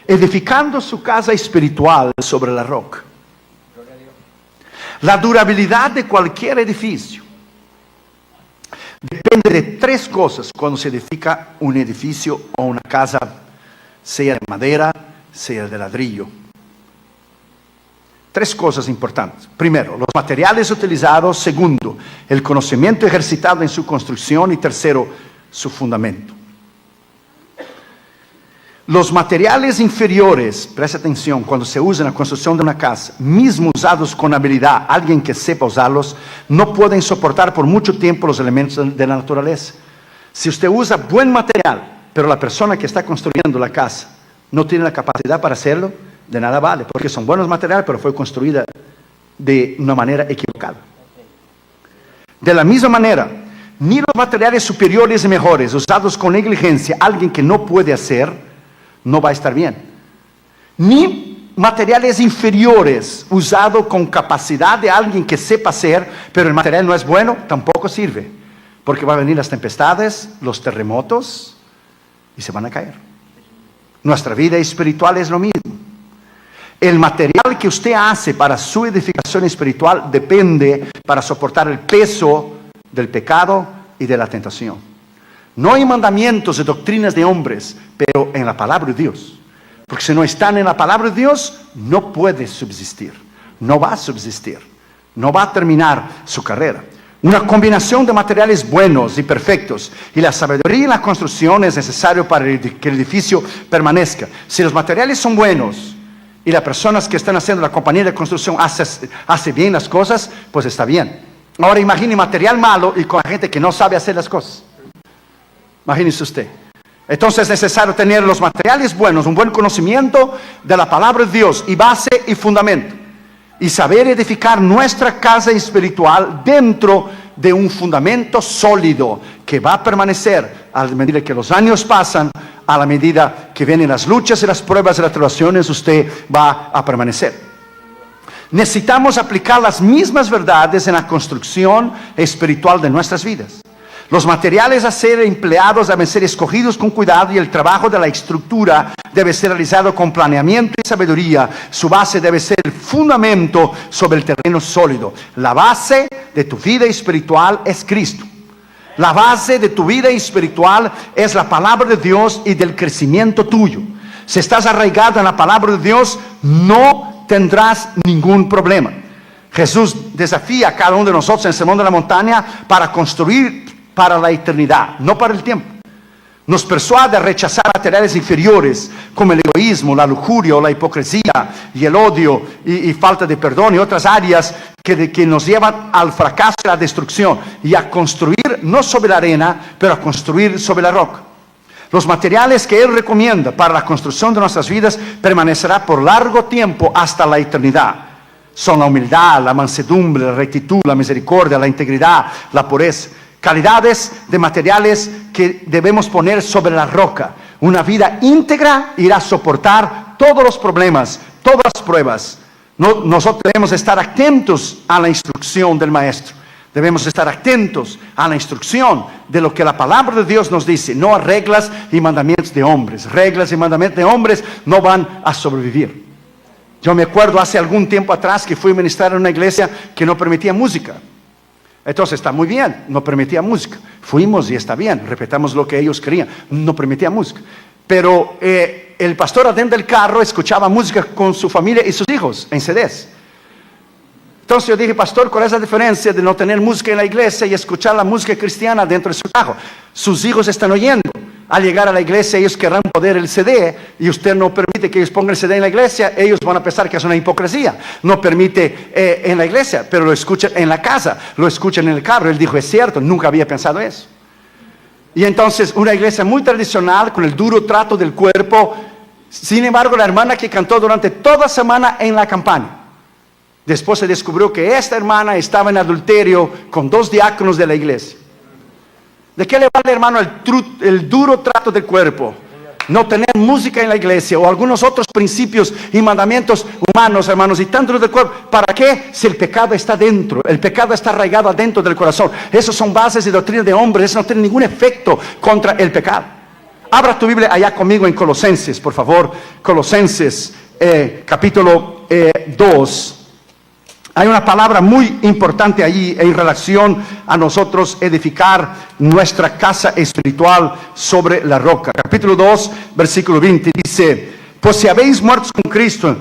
edificando su casa espiritual sobre la roca. La durabilidad de cualquier edificio depende de tres cosas cuando se edifica un edificio o una casa, sea de madera, sea de ladrillo. Tres cosas importantes. Primero, los materiales utilizados. Segundo, el conocimiento ejercitado en su construcción. Y tercero, su fundamento. Los materiales inferiores, presta atención, cuando se usan en la construcción de una casa, mismo usados con habilidad, alguien que sepa usarlos, no pueden soportar por mucho tiempo los elementos de la naturaleza. Si usted usa buen material, pero la persona que está construyendo la casa no tiene la capacidad para hacerlo, de nada vale, porque son buenos materiales, pero fue construida de una manera equivocada. De la misma manera, ni los materiales superiores y mejores, usados con negligencia, alguien que no puede hacer, no va a estar bien. Ni materiales inferiores, usados con capacidad de alguien que sepa hacer, pero el material no es bueno, tampoco sirve. Porque van a venir las tempestades, los terremotos, y se van a caer. Nuestra vida espiritual es lo mismo. El material que usted hace para su edificación espiritual depende para soportar el peso del pecado y de la tentación. No hay mandamientos y doctrinas de hombres, pero en la palabra de Dios. Porque si no están en la palabra de Dios, no puede subsistir. No va a subsistir. No va a terminar su carrera. Una combinación de materiales buenos y perfectos y la sabiduría en la construcción es necesario para que el edificio permanezca. Si los materiales son buenos y las personas que están haciendo la compañía de construcción hace bien las cosas, pues está bien. Ahora imagine material malo y con la gente que no sabe hacer las cosas. Imagínese usted. Entonces es necesario tener los materiales buenos, un buen conocimiento de la palabra de Dios y base y fundamento. Y saber edificar nuestra casa espiritual dentro de un fundamento sólido que va a permanecer a medida que los años pasan, a la medida que vienen las luchas y las pruebas y las tribulaciones, usted va a permanecer. Necesitamos aplicar las mismas verdades en la construcción espiritual de nuestras vidas. Los materiales a ser empleados deben ser escogidos con cuidado y el trabajo de la estructura debe ser realizado con planeamiento y sabiduría. Su base debe ser el fundamento sobre el terreno sólido. La base de tu vida espiritual es Cristo. La base de tu vida espiritual es la palabra de Dios y del crecimiento tuyo. Si estás arraigado en la palabra de Dios, no tendrás ningún problema. Jesús desafía a cada uno de nosotros en el Sermón de la Montaña para construir para la eternidad, no para el tiempo. Nos persuade a rechazar materiales inferiores como el egoísmo, la lujuria o la hipocresía y el odio y falta de perdón y otras áreas que nos llevan al fracaso y a la destrucción, y a construir no sobre la arena, pero a construir sobre la roca. Los materiales que Él recomienda para la construcción de nuestras vidas permanecerá por largo tiempo hasta la eternidad. Son la humildad, la mansedumbre, la rectitud, la misericordia, la integridad, la pureza. Calidades de materiales que debemos poner sobre la roca. Una vida íntegra irá a soportar todos los problemas, todas las pruebas. Nosotros debemos estar atentos a la instrucción del Maestro. Debemos estar atentos a la instrucción de lo que la palabra de Dios nos dice, no a reglas y mandamientos de hombres. Reglas y mandamientos de hombres no van a sobrevivir. Yo me acuerdo hace algún tiempo atrás que fui a ministrar en una iglesia que no permitía música. Entonces está muy bien, no permitía música. Fuimos y está bien, respetamos lo que ellos querían, no permitía música. Pero el pastor adentro del carro escuchaba música con su familia y sus hijos en CDs. Entonces yo dije, pastor, ¿cuál es la diferencia de no tener música en la iglesia y escuchar la música cristiana dentro de su carro? Sus hijos están oyendo. Al llegar a la iglesia ellos querrán poner el CD y usted no permite que ellos pongan el CD en la iglesia, ellos van a pensar que es una hipocresía. No permite en la iglesia, pero lo escuchan en la casa, lo escuchan en el carro. Él dijo, es cierto, nunca había pensado eso. Y entonces una iglesia muy tradicional con el duro trato del cuerpo. Sin embargo, la hermana que cantó durante toda la semana en la campaña, después se descubrió que esta hermana estaba en adulterio con 2 diáconos de la iglesia. ¿De qué le vale, hermano, el duro trato del cuerpo? No tener música en la iglesia o algunos otros principios y mandamientos humanos, hermanos, y tanto del cuerpo. ¿Para qué? Si el pecado está dentro, el pecado está arraigado adentro del corazón. Esos son bases y doctrinas de hombres, eso no tiene ningún efecto contra el pecado. abra tu Biblia allá conmigo en Colosenses, por favor. Colosenses capítulo 2. Hay una palabra muy importante allí en relación a nosotros edificar nuestra casa espiritual sobre la roca. Capítulo 2, versículo 20 dice: pues si habéis muerto con Cristo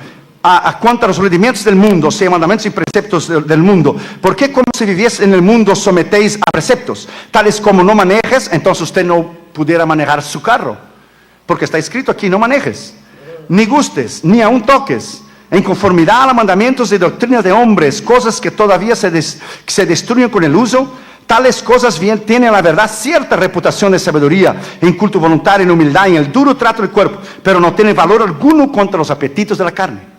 a cuanto a los rudimientos del mundo, sea mandamientos y preceptos del mundo, ¿por qué como si viviese en el mundo sometéis a preceptos? Tales como no manejes, entonces usted no pudiera manejar su carro, porque está escrito aquí: no manejes, ni gustes, ni aun toques, en conformidad a los mandamientos y doctrinas de hombres, cosas que todavía se destruyen con el uso. Tales cosas bien tienen la verdad cierta reputación de sabiduría, en culto voluntario, en humildad, en el duro trato del cuerpo, pero no tiene valor alguno contra los apetitos de la carne.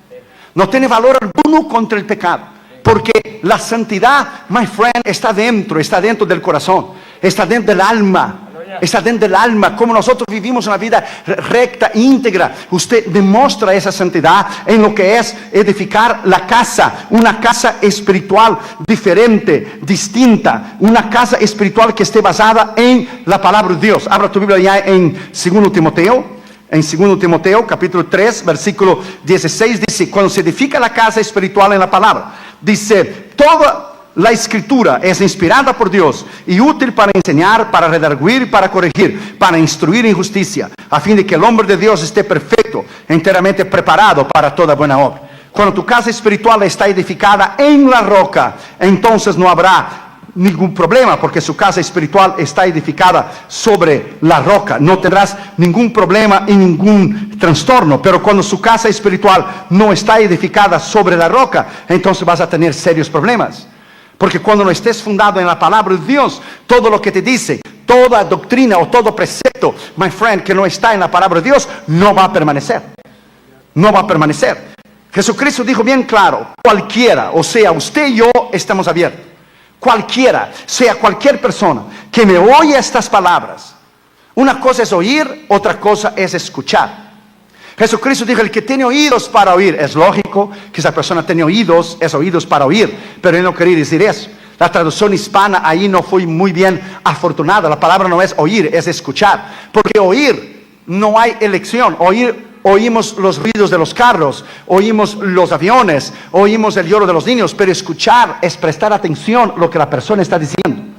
No tiene valor alguno contra el pecado, porque la santidad, my friend, está dentro del corazón, está dentro del alma. Está dentro del alma. Como nosotros vivimos una vida recta, íntegra, usted demuestra esa santidad en lo que es edificar la casa, una casa espiritual diferente, distinta, una casa espiritual que esté basada en la palabra de Dios. Abra tu Biblia ya en 2 Timoteo. En 2 Timoteo capítulo 3 versículo 16 dice: cuando se edifica la casa espiritual en la palabra, dice, toda la escritura es inspirada por Dios y útil para enseñar, para redarguir, para corregir, para instruir en justicia, a fin de que el hombre de Dios esté perfecto, enteramente preparado para toda buena obra. Cuando tu casa espiritual está edificada en la roca, entonces no habrá ningún problema, porque su casa espiritual está edificada sobre la roca. No tendrás ningún problema y ningún trastorno. Pero cuando su casa espiritual no está edificada sobre la roca, entonces vas a tener serios problemas. Porque cuando no estés fundado en la palabra de Dios, todo lo que te dice, toda doctrina o todo precepto, my friend, que no está en la palabra de Dios, no va a permanecer. No va a permanecer. Jesucristo dijo bien claro: cualquiera, o sea, usted y yo, estamos abiertos. Cualquiera, sea cualquier persona que me oye estas palabras, una cosa es oír, otra cosa es escuchar. Jesucristo dijo: el que tiene oídos para oír. Es lógico que esa persona tiene oídos, es oídos para oír, pero él no quería decir eso. La traducción hispana ahí no fue muy bien afortunada. La palabra no es oír, es escuchar. Porque oír, no hay elección. Oímos los ruidos de los carros, oímos los aviones, oímos el lloro de los niños, pero escuchar es prestar atención a lo que la persona está diciendo.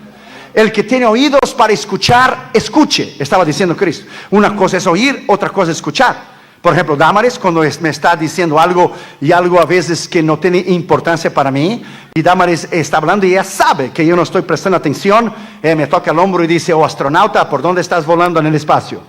El que tiene oídos para escuchar, escuche, estaba diciendo Cristo. Una cosa es oír, otra cosa es escuchar. Por ejemplo, Damaris, cuando me está diciendo algo y algo a veces que no tiene importancia para mí, y Damaris está hablando y ella sabe que yo no estoy prestando atención, me toca el hombro y dice: oh astronauta, ¿por dónde estás volando en el espacio?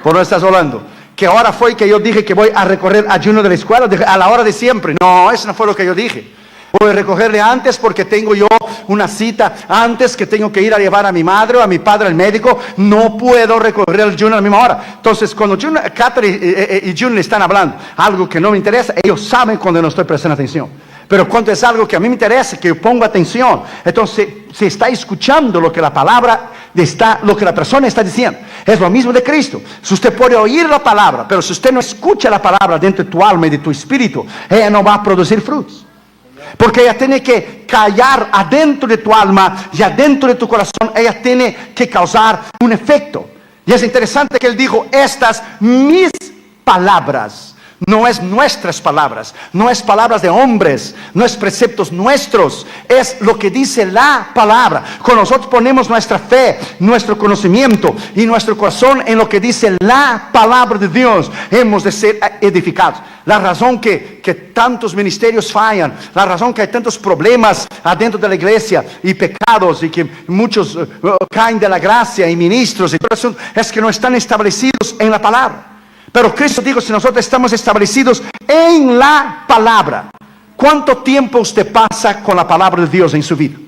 ¿Por dónde estás volando? ¿Qué hora fue que yo dije que voy a recorrer ayuno de la escuela? Dije, a la hora de siempre. No, eso no fue lo que yo dije. Voy a recogerle antes porque tengo yo una cita antes, que tengo que ir a llevar a mi madre o a mi padre al médico. No puedo recoger el ayuno a la misma hora. Entonces, cuando Catherine y June le están hablando algo que no me interesa, ellos saben cuando no estoy prestando atención. Pero cuando es algo que a mí me interesa, que yo pongo atención, entonces se está escuchando lo que la palabra lo que la persona está diciendo. Es lo mismo de Cristo. Si usted puede oír la palabra, pero si usted no escucha la palabra dentro de tu alma y de tu espíritu, ella no va a producir frutos. Porque ella tiene que callar adentro de tu alma y adentro de tu corazón. Ella tiene que causar un efecto. Y es interesante que él dijo: estas mis palabras. No es nuestras palabras, no es palabras de hombres, no es preceptos nuestros, es lo que dice la palabra. Cuando nosotros ponemos nuestra fe, nuestro conocimiento y nuestro corazón en lo que dice la palabra de Dios, hemos de ser edificados. La razón que tantos ministerios fallan, la razón que hay tantos problemas adentro de la iglesia y pecados, y que muchos caen de la gracia y ministros y todo eso, es que no están establecidos en la palabra. Pero Cristo dijo: si nosotros estamos establecidos en la palabra, ¿cuánto tiempo usted pasa con la palabra de Dios en su vida?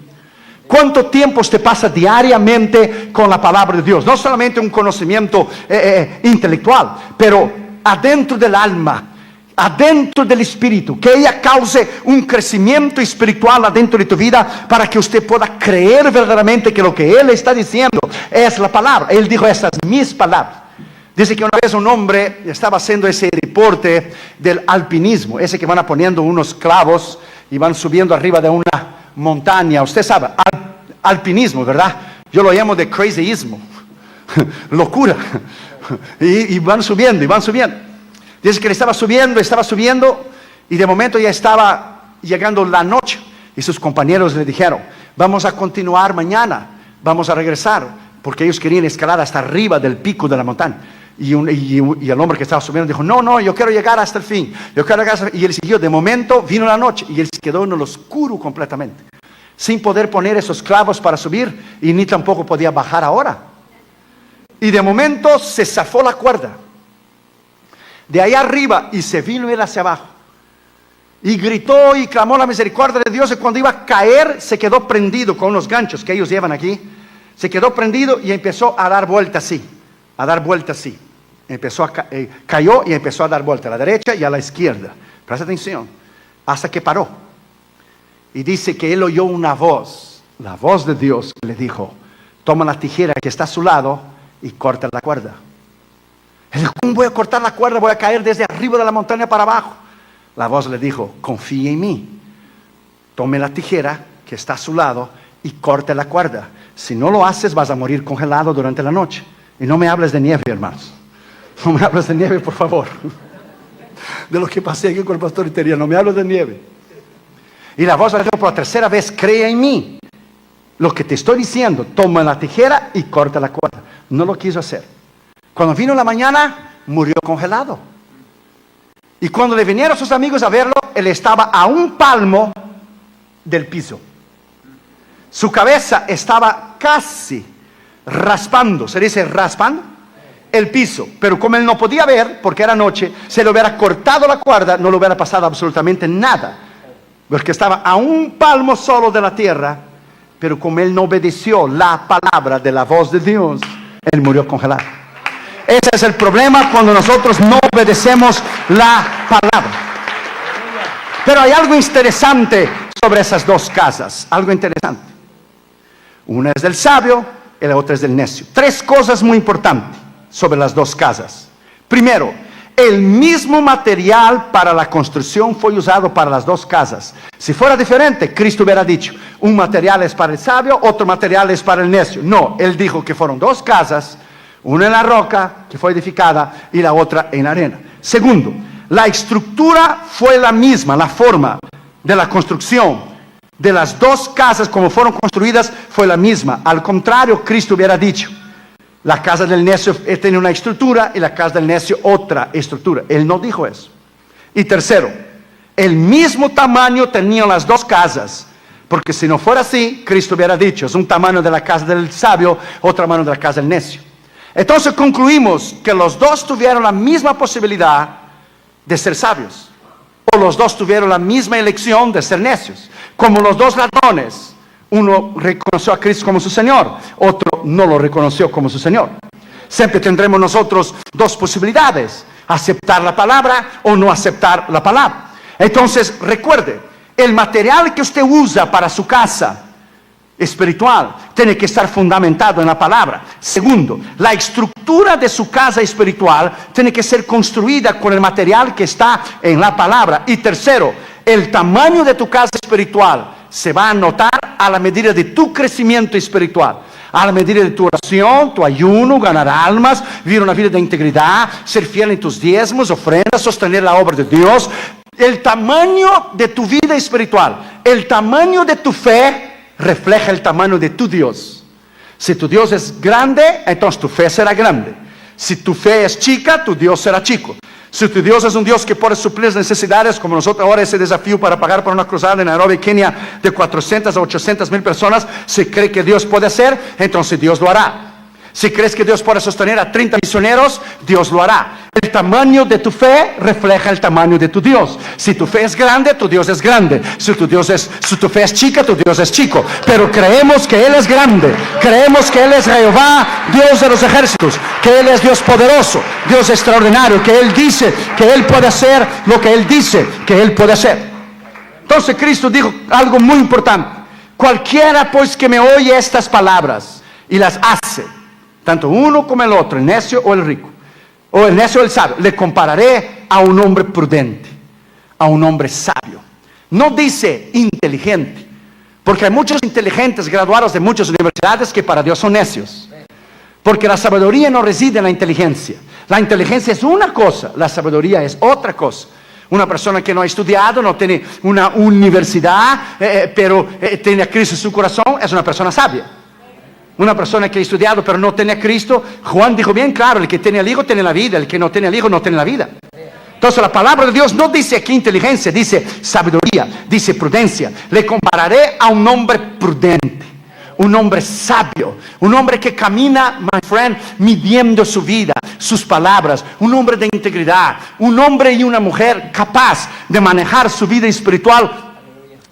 ¿Cuánto tiempo usted pasa diariamente con la palabra de Dios? No solamente un conocimiento intelectual, pero adentro del alma, adentro del espíritu, que ella cause un crecimiento espiritual adentro de tu vida, para que usted pueda creer verdaderamente que lo que Él está diciendo es la palabra. Él dijo: estas mis palabras. Dice que una vez un hombre estaba haciendo ese deporte del alpinismo, ese que van poniendo unos clavos y van subiendo arriba de una montaña. Usted sabe, alpinismo, ¿verdad? Yo lo llamo de crazyismo, locura. Y van subiendo, y van subiendo. Dice que él estaba subiendo, y de momento ya estaba llegando la noche. Y sus compañeros le dijeron, vamos a continuar mañana, vamos a regresar, porque ellos querían escalar hasta arriba del pico de la montaña. Y el hombre que estaba subiendo dijo, no, yo quiero llegar hasta el fin. Y él siguió. De momento vino la noche y él se quedó en el oscuro completamente, sin poder poner esos clavos para subir, y ni tampoco podía bajar ahora. Y de momento se zafó la cuerda de allá arriba y se vino él hacia abajo. Y gritó y clamó la misericordia de Dios, y cuando iba a caer se quedó prendido con unos ganchos que ellos llevan aquí. Se quedó prendido y empezó a dar vuelta así, cayó y empezó a dar vuelta a la derecha y a la izquierda. Presta atención, hasta que paró. Y dice que él oyó una voz, la voz de Dios, que le dijo, toma la tijera que está a su lado y corta la cuerda. Él dijo, ¿cómo voy a cortar la cuerda? Voy a caer desde arriba de la montaña para abajo. La voz le dijo, confía en mí. Tome la tijera que está a su lado y corte la cuerda. Si no lo haces, vas a morir congelado durante la noche. Y no me hables de nieve, hermanos. No me hables de nieve, por favor. De lo que pasé aquí con el pastor Itería, no me hables de nieve. Y la voz le dijo por la tercera vez, cree en mí. Lo que te estoy diciendo, toma la tijera y corta la cuerda. No lo quiso hacer. Cuando vino la mañana, murió congelado. Y cuando le vinieron sus amigos a verlo, él estaba a un palmo del piso. Su cabeza estaba casi raspando, ¿se dice raspando? El piso. Pero como él no podía ver, porque era noche, se le hubiera cortado la cuerda, no le hubiera pasado absolutamente nada. Porque estaba a un palmo solo de la tierra. Pero como él no obedeció la palabra de la voz de Dios, él murió congelado. Ese es el problema cuando nosotros no obedecemos la palabra. Pero hay algo interesante sobre esas dos casas. Algo interesante. Una es del sabio y la otra es del necio. Tres cosas muy importantes sobre las dos casas. Primero, el mismo material para la construcción fue usado para las dos casas. Si fuera diferente, Cristo hubiera dicho, un material es para el sabio, otro material es para el necio. No, él dijo que fueron dos casas, una en la roca que fue edificada y la otra en arena. Segundo, la estructura fue la misma, la forma de la construcción de las dos casas como fueron construidas fue la misma. Al contrario, Cristo hubiera dicho, la casa del necio tiene una estructura y la casa del necio otra estructura. Él no dijo eso. Y tercero, el mismo tamaño tenían las dos casas, porque si no fuera así, Cristo hubiera dicho, es un tamaño de la casa del sabio, otro tamaño de la casa del necio. Entonces concluimos que los dos tuvieron la misma posibilidad de ser sabios, o los dos tuvieron la misma elección de ser necios. Como los dos ladrones, uno reconoció a Cristo como su Señor, otro no lo reconoció como su Señor. Siempre tendremos nosotros dos posibilidades, aceptar la palabra o no aceptar la palabra. Entonces recuerde, el material que usted usa para su casa espiritual tiene que estar fundamentado en la palabra. Segundo, la estructura de su casa espiritual tiene que ser construida con el material que está en la palabra. Y tercero, el tamaño de tu casa espiritual se va a notar a la medida de tu crecimiento espiritual, a la medida de tu oración, tu ayuno, ganar almas, vivir una vida de integridad, ser fiel en tus diezmos, ofrendas, sostener la obra de Dios. El tamaño de tu vida espiritual, el tamaño de tu fe refleja el tamaño de tu Dios. Si tu Dios es grande, entonces tu fe será grande. Si tu fe es chica, tu Dios será chico. Si tu Dios es un Dios que puede suplir las necesidades, como nosotros ahora ese desafío para pagar por una cruzada en Nairobi, Kenia, de 400 a 800 mil personas, si cree que Dios puede hacer, entonces Dios lo hará. Si crees que Dios puede sostener a 30 misioneros, Dios lo hará. El tamaño de tu fe refleja el tamaño de tu Dios. Si tu fe es grande, tu Dios es grande. Si tu fe es chica, tu Dios es chico. Pero creemos que Él es grande. Creemos que Él es Jehová, Dios de los ejércitos. Que Él es Dios poderoso, Dios extraordinario. Que Él dice que Él puede hacer lo que Él dice que Él puede hacer. Entonces Cristo dijo algo muy importante. Cualquiera pues que me oye estas palabras y las hace, tanto uno como el otro, el necio o el rico, o el necio o el sabio, le compararé a un hombre prudente, a un hombre sabio. No dice inteligente, porque hay muchos inteligentes graduados de muchas universidades que para Dios son necios. Porque la sabiduría no reside en la inteligencia. La inteligencia es una cosa, la sabiduría es otra cosa. Una persona que no ha estudiado, no tiene una universidad, pero tiene a Cristo en su corazón, es una persona sabia. Una persona que ha estudiado pero no tiene a Cristo, Juan dijo bien claro, el que tiene al Hijo tiene la vida, el que no tiene al Hijo no tiene la vida. Entonces la palabra de Dios no dice aquí inteligencia, dice sabiduría, dice prudencia. Le compararé a un hombre prudente, un hombre sabio, un hombre que camina, my friend, midiendo su vida, sus palabras, un hombre de integridad, un hombre y una mujer capaz de manejar su vida espiritual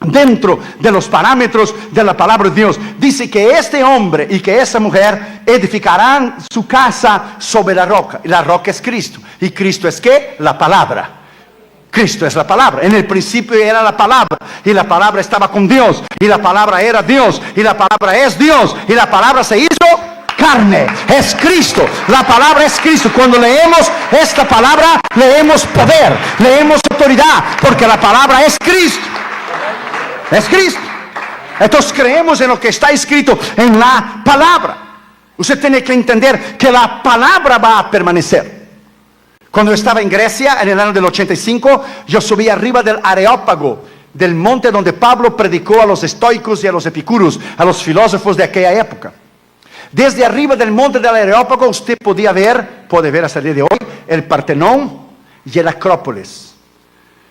dentro de los parámetros de la palabra de Dios. Dice que este hombre y que esa mujer edificarán su casa sobre la roca. Y la roca es Cristo. ¿Y Cristo es qué? La palabra. Cristo es la palabra. En el principio era la palabra. Y la palabra estaba con Dios. Y la palabra era Dios. Y la palabra es Dios. Y la palabra se hizo carne. Es Cristo. La palabra es Cristo. Cuando leemos esta palabra, leemos poder. Leemos autoridad. Porque la palabra es Cristo. Es Cristo. Entonces creemos en lo que está escrito en la palabra. Usted tiene que entender que la palabra va a permanecer. Cuando estaba en Grecia en el año del 85, yo subí arriba del Areópago, del monte donde Pablo predicó a los estoicos y a los epicúreos, a los filósofos de aquella época. Desde arriba del monte del Areópago usted puede ver hasta el día de hoy, el Partenón y el Acrópolis.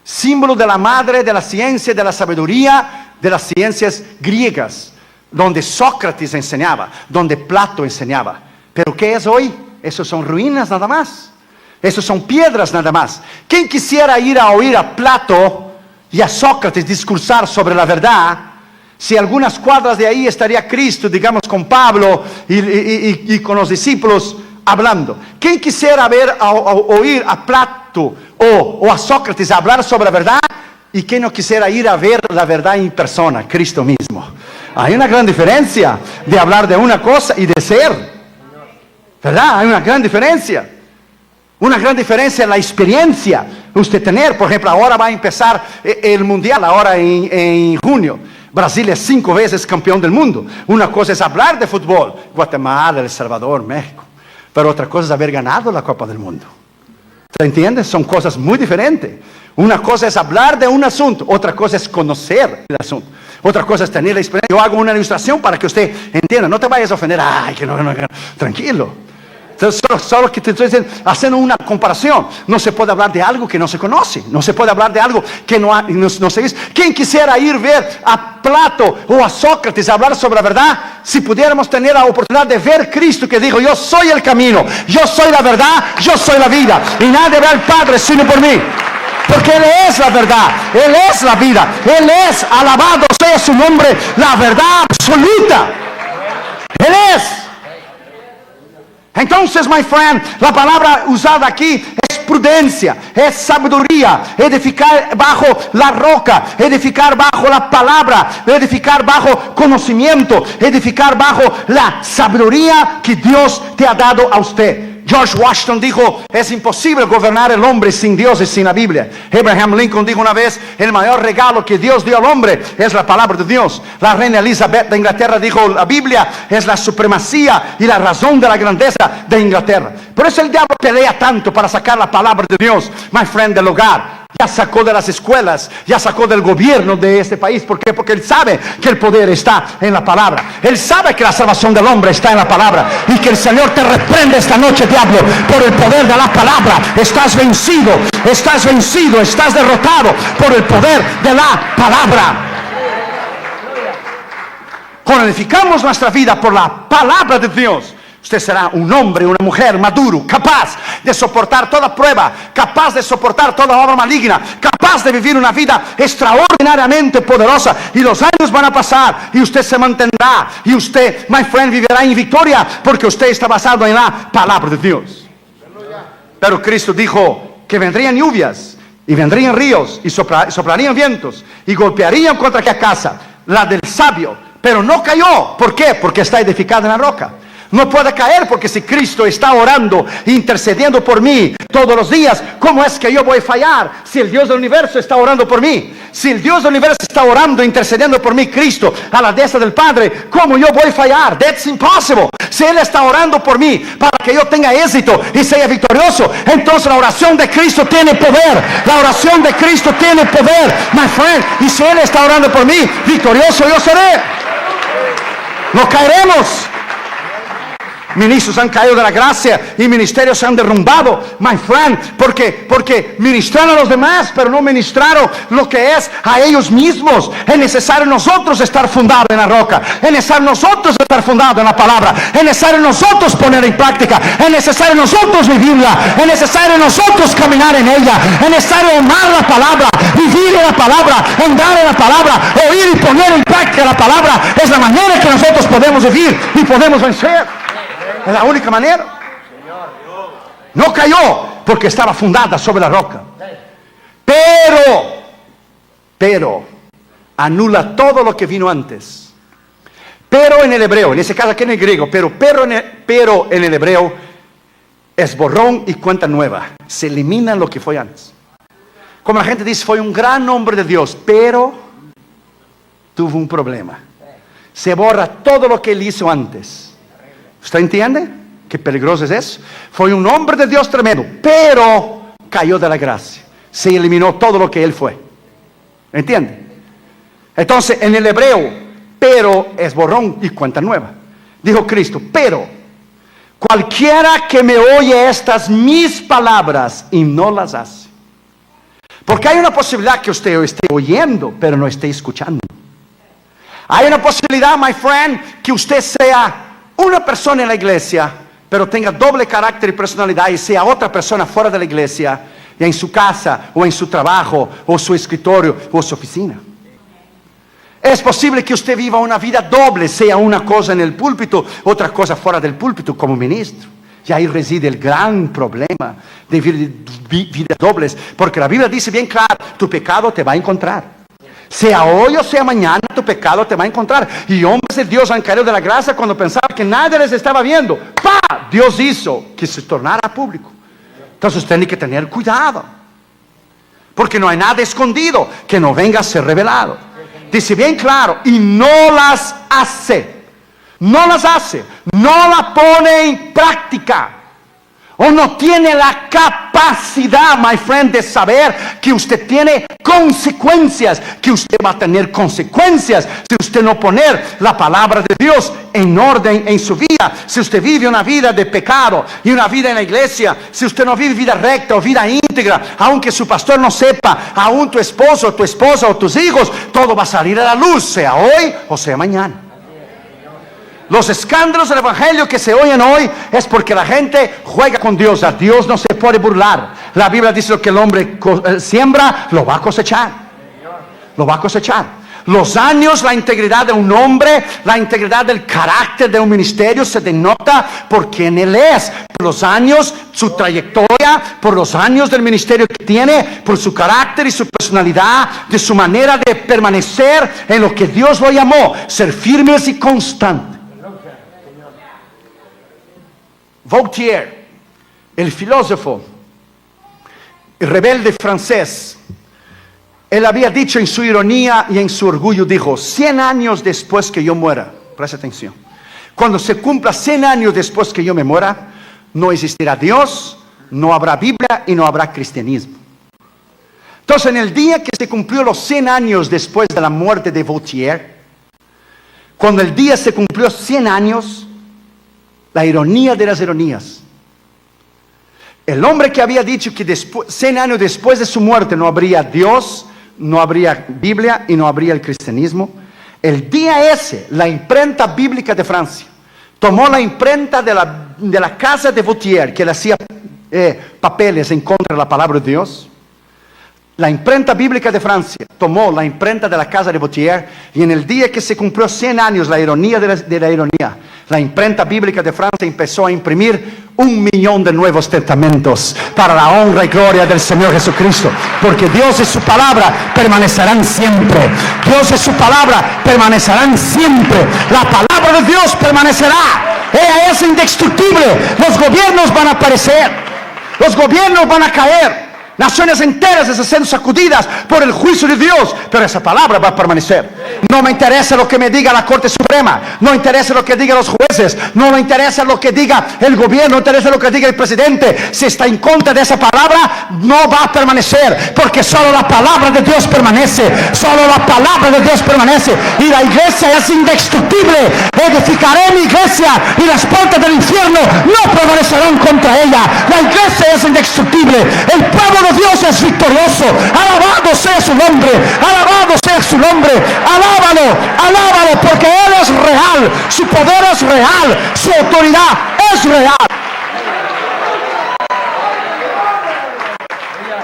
Símbolo de la madre de la ciencia, de la sabiduría, de las ciencias griegas, donde Sócrates enseñaba, donde Plato enseñaba. Pero ¿qué es hoy? Esos son ruinas nada más. Esos son piedras nada más. ¿Quién quisiera ir a oír a Plato y a Sócrates discursar sobre la verdad? Si algunas cuadras de ahí estaría Cristo, digamos con Pablo y con los discípulos hablando. ¿Quién quisiera oír a Plato o a Sócrates hablar sobre la verdad? ¿Y quién no quisiera ir a ver la verdad en persona? Cristo mismo. Hay una gran diferencia de hablar de una cosa y de ser. ¿Verdad? Hay una gran diferencia. Una gran diferencia en la experiencia. Usted tener, por ejemplo, ahora va a empezar el mundial, ahora en junio. Brasil es 5 veces campeón del mundo. Una cosa es hablar de fútbol. Guatemala, El Salvador, México. Pero otra cosa es haber ganado la Copa del Mundo. ¿Te entiendes? Son cosas muy diferentes. Una cosa es hablar de un asunto, otra cosa es conocer el asunto. Otra cosa es tener la experiencia. Yo hago una ilustración para que usted entienda. No te vayas a ofender. Ay, que no. Tranquilo. Solo que te estoy haciendo una comparación. No se puede hablar de algo que no se conoce. No se puede hablar de algo que no se dice. ¿Quién quisiera ir ver a Plato o a Sócrates hablar sobre la verdad? Si pudiéramos tener la oportunidad de ver Cristo que dijo: yo soy el camino, yo soy la verdad, yo soy la vida, y nadie ve al Padre sino por mí. Porque Él es la verdad, Él es la vida, Él es, alabado sea su nombre, la verdad absoluta. Él es. Entonces, my friend, la palabra usada aquí es prudencia, es sabiduría, edificar bajo la roca, edificar bajo la palabra, edificar bajo conocimiento, edificar bajo la sabiduría que Dios te ha dado a usted. George Washington dijo: es imposible gobernar el hombre sin Dios y sin la Biblia. Abraham Lincoln dijo una vez: el mayor regalo que Dios dio al hombre es la palabra de Dios. La reina Elizabeth de Inglaterra dijo: la Biblia es la supremacía y la razón de la grandeza de Inglaterra. Por eso el diablo pelea tanto para sacar la palabra de Dios, my friend, del hogar. Ya sacó de las escuelas, ya sacó del gobierno de este país. ¿Por qué? Porque Él sabe que el poder está en la palabra. Él sabe que la salvación del hombre está en la palabra. Y que el Señor te reprende esta noche, diablo, por el poder de la palabra. Estás vencido, estás derrotado por el poder de la palabra. Cuando edificamos nuestra vida por la palabra de Dios, usted será un hombre, una mujer maduro, capaz de soportar toda prueba, capaz de soportar toda obra maligna, capaz de vivir una vida extraordinariamente poderosa. Y los años van a pasar y usted se mantendrá. Y usted, my friend, vivirá en victoria porque usted está basado en la palabra de Dios. Pero Cristo dijo que vendrían lluvias y vendrían ríos y soplarían vientos y golpearían contra aquella casa, la del sabio. Pero no cayó. ¿Por qué? Porque está edificada en la roca. No puede caer, porque si Cristo está orando, intercediendo por mí todos los días, ¿cómo es que yo voy a fallar si el Dios del universo está orando por mí? Si el Dios del universo está orando, intercediendo por mí, Cristo, a la diestra del Padre, ¿cómo yo voy a fallar? That's impossible. Si Él está orando por mí para que yo tenga éxito y sea victorioso, entonces la oración de Cristo tiene poder. La oración de Cristo tiene poder, my friend. Y si Él está orando por mí, victorioso yo seré. No caeremos. Ministros han caído de la gracia y ministerios se han derrumbado, my friend, porque ministraron a los demás, pero no ministraron lo que es a ellos mismos. Es necesario nosotros estar fundados en la roca, es necesario nosotros estar fundados en la palabra, es necesario nosotros poner en práctica, es necesario nosotros vivirla, es necesario nosotros caminar en ella, es necesario amar la palabra, vivir en la palabra, andar en la palabra, oír y poner en práctica la palabra. Es la manera en que nosotros podemos vivir y podemos vencer. Es la única manera. No cayó porque estaba fundada sobre la roca. Pero anula todo lo que vino antes. Pero en el hebreo, en ese caso aquí en el griego, pero en el hebreo es borrón y cuenta nueva. Se elimina lo que fue antes. Como la gente dice, fue un gran hombre de Dios, pero tuvo un problema. Se borra todo lo que él hizo antes. ¿Usted entiende qué peligroso es eso? Fue un hombre de Dios tremendo, pero cayó de la gracia. Se eliminó todo lo que él fue. ¿Entiende? Entonces, en el hebreo, pero es borrón y cuenta nueva. Dijo Cristo, pero cualquiera que me oye estas mis palabras y no las hace. Porque hay una posibilidad que usted esté oyendo, pero no esté escuchando. Hay una posibilidad, my friend, que usted sea una persona en la iglesia, pero tenga doble carácter y personalidad y sea otra persona fuera de la iglesia, y en su casa, o en su trabajo, o su escritorio, o su oficina. Es posible que usted viva una vida doble, sea una cosa en el púlpito, otra cosa fuera del púlpito como ministro. Y ahí reside el gran problema de vidas dobles, porque la Biblia dice bien claro, tu pecado te va a encontrar. Sea hoy o sea mañana, tu pecado te va a encontrar. Y hombres de Dios han caído de la gracia cuando pensaban que nadie les estaba viendo. ¡Pah! Dios hizo que se tornara público. Entonces tiene que tener cuidado, porque no hay nada escondido que no venga a ser revelado. Dice bien claro, y no las hace. No las hace. No la pone en práctica. O no tiene la capacidad, my friend, de saber que usted tiene consecuencias, que usted va a tener consecuencias si usted no poner la palabra de Dios en orden en su vida. Si usted vive una vida de pecado y una vida en la iglesia, si usted no vive vida recta o vida íntegra, aunque su pastor no sepa, aún tu esposo, tu esposa o tus hijos, todo va a salir a la luz, sea hoy o sea mañana. Los escándalos del evangelio que se oyen hoy es porque la gente juega con Dios. A Dios no se puede burlar. La Biblia dice lo que el hombre siembra, lo va a cosechar. Lo va a cosechar. Los años, la integridad de un hombre, la integridad del carácter de un ministerio se denota por quién él es. Por los años, su trayectoria, por los años del ministerio que tiene, por su carácter y su personalidad, de su manera de permanecer en lo que Dios lo llamó, ser firmes y constantes. Voltaire, el filósofo, el rebelde francés, él había dicho en su ironía y en su orgullo, dijo, 100 años después que yo muera, presta atención, cuando se cumpla 100 años después que yo me muera, no existirá Dios, no habrá Biblia y no habrá cristianismo. Entonces, en el día que se cumplió los 100 años después de la muerte de Voltaire, cuando el día se cumplió 100 años, la ironía de las ironías, el hombre que había dicho que 100 años después de su muerte no habría Dios, no habría Biblia y no habría el cristianismo, el día ese, la imprenta bíblica de Francia tomó la imprenta de la casa de Voltaire, que le hacía papeles en contra de la palabra de Dios. La imprenta bíblica de Francia tomó la imprenta de la casa de Voltaire, y en el día que se cumplió 100 años, la ironía de la ironía, La imprenta bíblica de Francia empezó a imprimir 1 millón de nuevos testamentos para la honra y gloria del Señor Jesucristo, porque Dios y su palabra permanecerán siempre. Dios y su palabra permanecerán siempre. La palabra de Dios permanecerá. Ella es indestructible. Los gobiernos van a perecer, los gobiernos van a caer, naciones enteras están siendo sacudidas por el juicio de Dios, pero esa palabra va a permanecer. No me interesa lo que me diga la Corte Suprema, no me interesa lo que digan los jueces, no me interesa lo que diga el gobierno, no me interesa lo que diga el presidente. Si está en contra de esa palabra, no va a permanecer, porque solo la palabra de Dios permanece, solo la palabra de Dios permanece. Y la iglesia es indestructible. Edificaré mi iglesia y las puertas del infierno no prevalecerán contra ella. La iglesia es indestructible. El pueblo de Dios es victorioso. Alabado sea su nombre, alabado sea su nombre. Alábalo, alábalo, porque Él es real, su poder es real, su autoridad es real.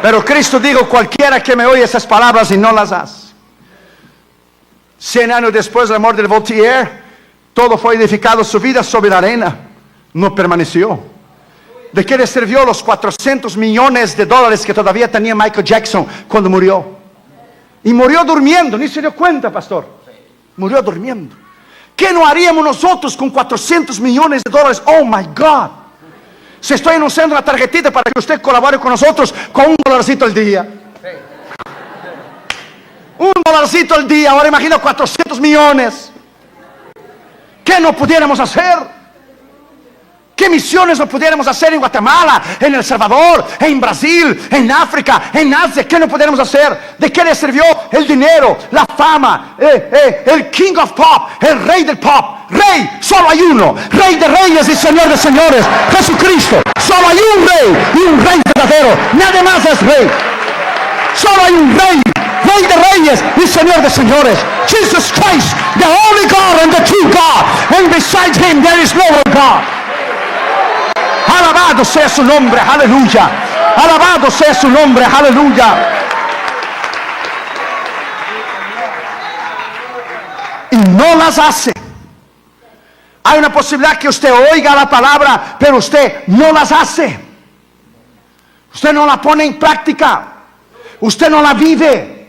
Pero Cristo dijo: cualquiera que me oye esas palabras y no las hace. 100 años después del amor de Voltaire, todo fue edificado, su vida sobre la arena, no permaneció. ¿De qué le sirvió los 400 millones de dólares que todavía tenía Michael Jackson cuando murió? Y murió durmiendo, ni se dio cuenta, pastor. Murió durmiendo. ¿Qué no haríamos nosotros con 400 millones de dólares? Oh my God. Si estoy anunciando una tarjetita para que usted colabore con nosotros con $1 al día. $1 al día, ahora imagina 400 millones. ¿Qué no pudiéramos hacer? ¿Qué misiones no pudiéramos hacer en Guatemala, en El Salvador, en Brasil, en África, en Asia? ¿Qué no pudiéramos hacer? ¿De qué le sirvió el dinero, la fama, el King of Pop, el rey del pop? Rey, solo hay uno, Rey de reyes y Señor de señores, Jesucristo. Solo hay un rey y un rey verdadero, nadie más es rey. Solo hay un rey, Rey de reyes y Señor de señores, Jesus Christ, the only God and the true God, and besides Him there is no other God. Alabado sea su nombre, aleluya. Alabado sea su nombre, aleluya. Y no las hace. Hay una posibilidad que usted oiga la palabra, pero usted no las hace. Usted no la pone en práctica. Usted no la vive.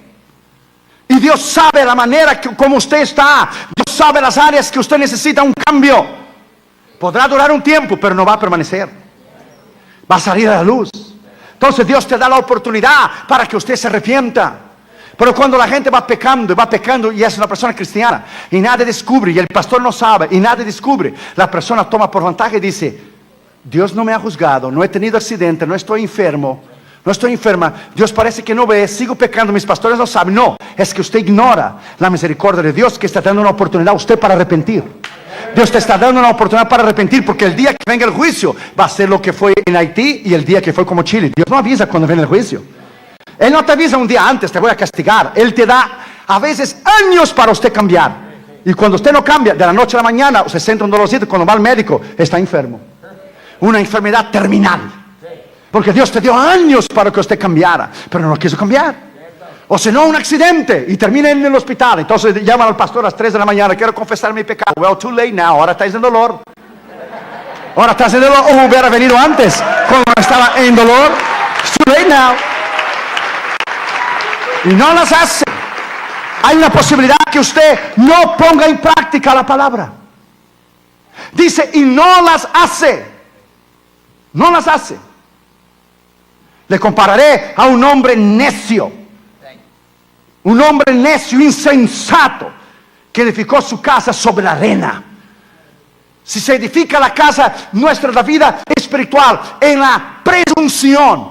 Y Dios sabe la manera como usted está. Dios sabe las áreas que usted necesita un cambio. Podrá durar un tiempo, pero no va a permanecer. Va a salir a la luz. Entonces Dios te da la oportunidad para que usted se arrepienta. Pero cuando la gente va pecando y es una persona cristiana y nadie descubre, y el pastor no sabe y nadie descubre, la persona toma por ventaja y dice: Dios no me ha juzgado, no he tenido accidente, no estoy enfermo, no estoy enferma, Dios parece que no ve, sigo pecando, mis pastores no saben. No, es que usted ignora la misericordia de Dios, que está dando una oportunidad a usted para arrepentir. Dios te está dando una oportunidad para arrepentir, porque el día que venga el juicio va a ser lo que fue en Haití y el día que fue como Chile. Dios no avisa cuando viene el juicio. Él no te avisa un día antes: te voy a castigar. Él te da a veces años para usted cambiar. Y cuando usted no cambia, de la noche a la mañana, o se siente un dolorcito, cuando va al médico, está enfermo. Una enfermedad terminal. Porque Dios te dio años para que usted cambiara, pero no quiso cambiar. O si no, un accidente y termina en el hospital. Entonces llaman al pastor a las 3 de la mañana: quiero confesar mi pecado. Well, too late now. Ahora estás en dolor. Ahora estás en dolor. O hubiera venido antes cuando estaba en dolor. It's too late now. Y no las hace. Hay una posibilidad que usted no ponga en práctica la palabra. Dice: y no las hace. No las hace. Le compararé a un hombre necio. Un hombre necio, insensato, que edificó su casa sobre la arena. Si se edifica la casa nuestra, la vida espiritual, en la presunción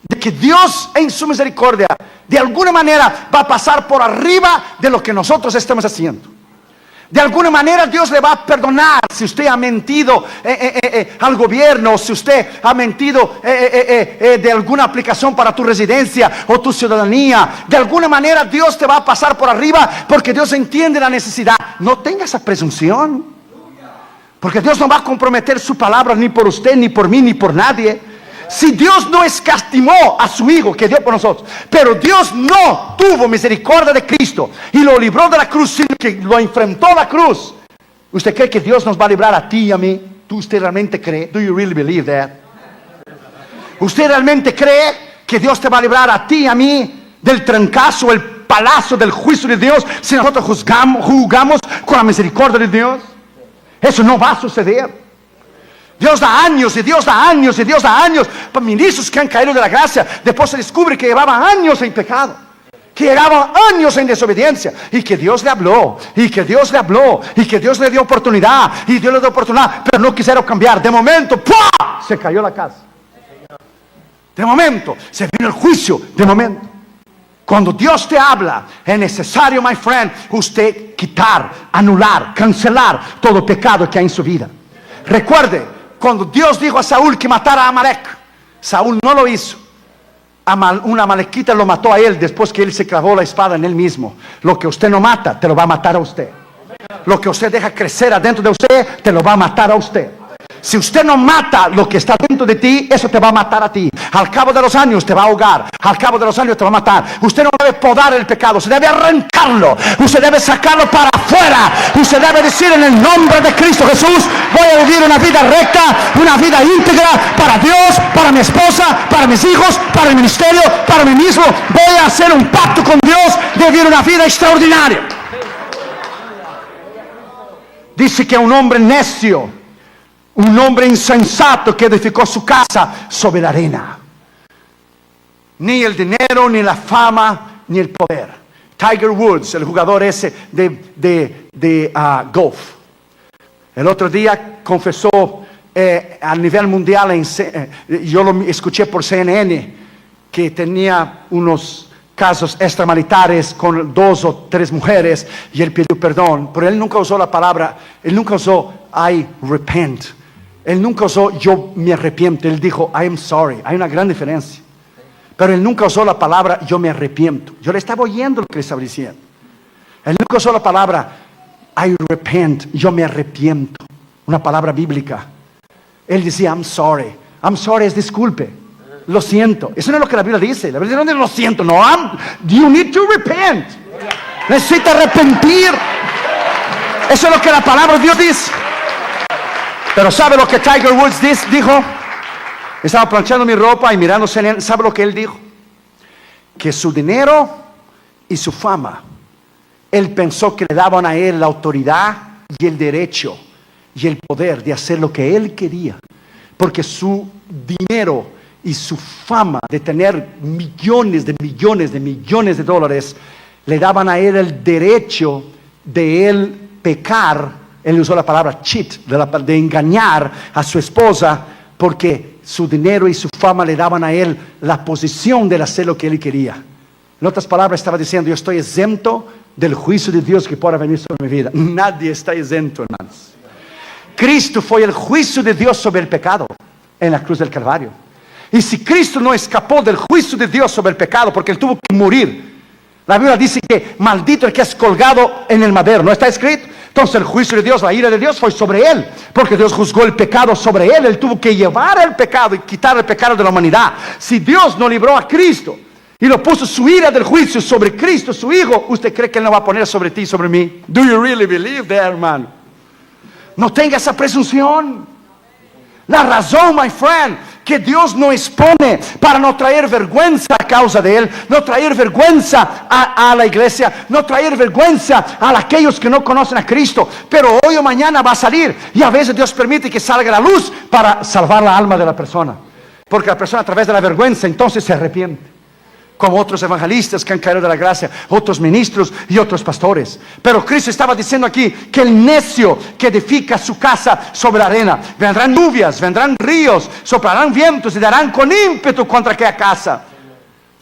de que Dios en su misericordia de alguna manera va a pasar por arriba de lo que nosotros estamos haciendo. De alguna manera Dios le va a perdonar si usted ha mentido al gobierno, si usted ha mentido de alguna aplicación para tu residencia o tu ciudadanía. De alguna manera Dios te va a pasar por arriba, porque Dios entiende la necesidad. No tenga esa presunción, porque Dios no va a comprometer su palabra ni por usted, ni por mí, ni por nadie. Si Dios no escatimó a su Hijo que dio por nosotros, pero Dios no tuvo misericordia de Cristo y lo libró de la cruz, sino que lo enfrentó a la cruz, ¿Usted cree que Dios nos va a librar a ti y a mí? ¿Usted realmente cree? Do you really believe that? ¿Usted realmente cree que Dios te va a librar a ti y a mí del trancazo, el palazo del juicio de Dios, si nosotros juzgamos con la misericordia de Dios? Eso no va a suceder. Dios da años y Dios da años y Dios da años para ministros que han caído de la gracia. Después se descubre que llevaban años en pecado, que llevaban años en desobediencia, y que Dios le habló, y que Dios le habló, y que Dios le dio oportunidad, y Dios le dio oportunidad, pero no quisieron cambiar. De momento, ¡pua!, se cayó la casa. De momento, se vino el juicio. De momento. Cuando Dios te habla, es necesario, my friend, usted quitar, anular, cancelar todo pecado que hay en su vida. Recuerde, cuando Dios dijo a Saúl que matara a Amalek, Saúl no lo hizo. Una amalequita lo mató a él después que él se clavó la espada en él mismo. Lo que usted no mata, te lo va a matar a usted. Lo que usted deja crecer adentro de usted, te lo va a matar a usted. Si usted no mata lo que está dentro de ti, eso te va a matar a ti. Al cabo de los años te va a ahogar. Al cabo de los años te va a matar. Usted no debe podar el pecado, usted debe arrancarlo. Usted debe sacarlo para afuera. Usted debe decir: en el nombre de Cristo Jesús, voy a vivir una vida recta, una vida íntegra para Dios, para mi esposa, para mis hijos, para el ministerio, para mí mismo. Voy a hacer un pacto con Dios de vivir una vida extraordinaria. Dice que un hombre necio, un hombre insensato que edificó su casa sobre la arena. Ni el dinero, ni la fama, ni el poder. Tiger Woods, el jugador ese de golf, el otro día confesó a nivel mundial, yo lo escuché por CNN, que tenía unos casos extramilitares con 2 o 3 mujeres, y él pidió perdón, pero él nunca usó la palabra, él nunca usó I repent. Él nunca usó yo me arrepiento. Él dijo I am sorry. Hay una gran diferencia. Pero él nunca usó la palabra yo me arrepiento. Yo le estaba oyendo lo que le estaba diciendo. Él nunca usó la palabra I repent. Yo me arrepiento. Una palabra bíblica. Él decía I'm sorry. I'm sorry es disculpe. Lo siento. Eso no es lo que la Biblia dice. La Biblia no dice lo siento. No, you need to repent. Necesita arrepentir. Eso es lo que la palabra de Dios dice. Pero ¿sabe lo que Tiger Woods dijo? Estaba planchando mi ropa y mirando CNN. ¿Sabe lo que él dijo? Que su dinero y su fama, él pensó que le daban a él la autoridad y el derecho y el poder de hacer lo que él quería. Porque su dinero y su fama de tener millones de dólares le daban a él el derecho de él pecar. Él usó la palabra cheat, de engañar a su esposa, porque su dinero y su fama le daban a él la posición de hacer lo que él quería. En otras palabras, estaba diciendo: yo estoy exento del juicio de Dios que pueda venir sobre mi vida. Nadie está exento, hermanos. Cristo fue el juicio de Dios sobre el pecado en la cruz del Calvario. Y si Cristo no escapó del juicio de Dios sobre el pecado, porque él tuvo que morir, la Biblia dice que maldito el que es colgado en el madero. ¿No está escrito? Entonces el juicio de Dios, la ira de Dios fue sobre él, porque Dios juzgó el pecado sobre él. Él tuvo que llevar el pecado y quitar el pecado de la humanidad. Si Dios no libró a Cristo y lo puso su ira del juicio sobre Cristo, su Hijo, ¿usted cree que él no va a poner sobre ti y sobre mí? Do you really believe that, hermano? No tenga esa presunción. La razón, my friend, que Dios no expone para no traer vergüenza a causa de él, no traer vergüenza a la iglesia, no traer vergüenza a aquellos que no conocen a Cristo, pero hoy o mañana va a salir, y a veces Dios permite que salga la luz para salvar la alma de la persona, porque la persona a través de la vergüenza entonces se arrepiente. Como otros evangelistas que han caído de la gracia, otros ministros y otros pastores. Pero Cristo estaba diciendo aquí que el necio que edifica su casa sobre la arena, vendrán lluvias, vendrán ríos, soplarán vientos y darán con ímpetu contra aquella casa.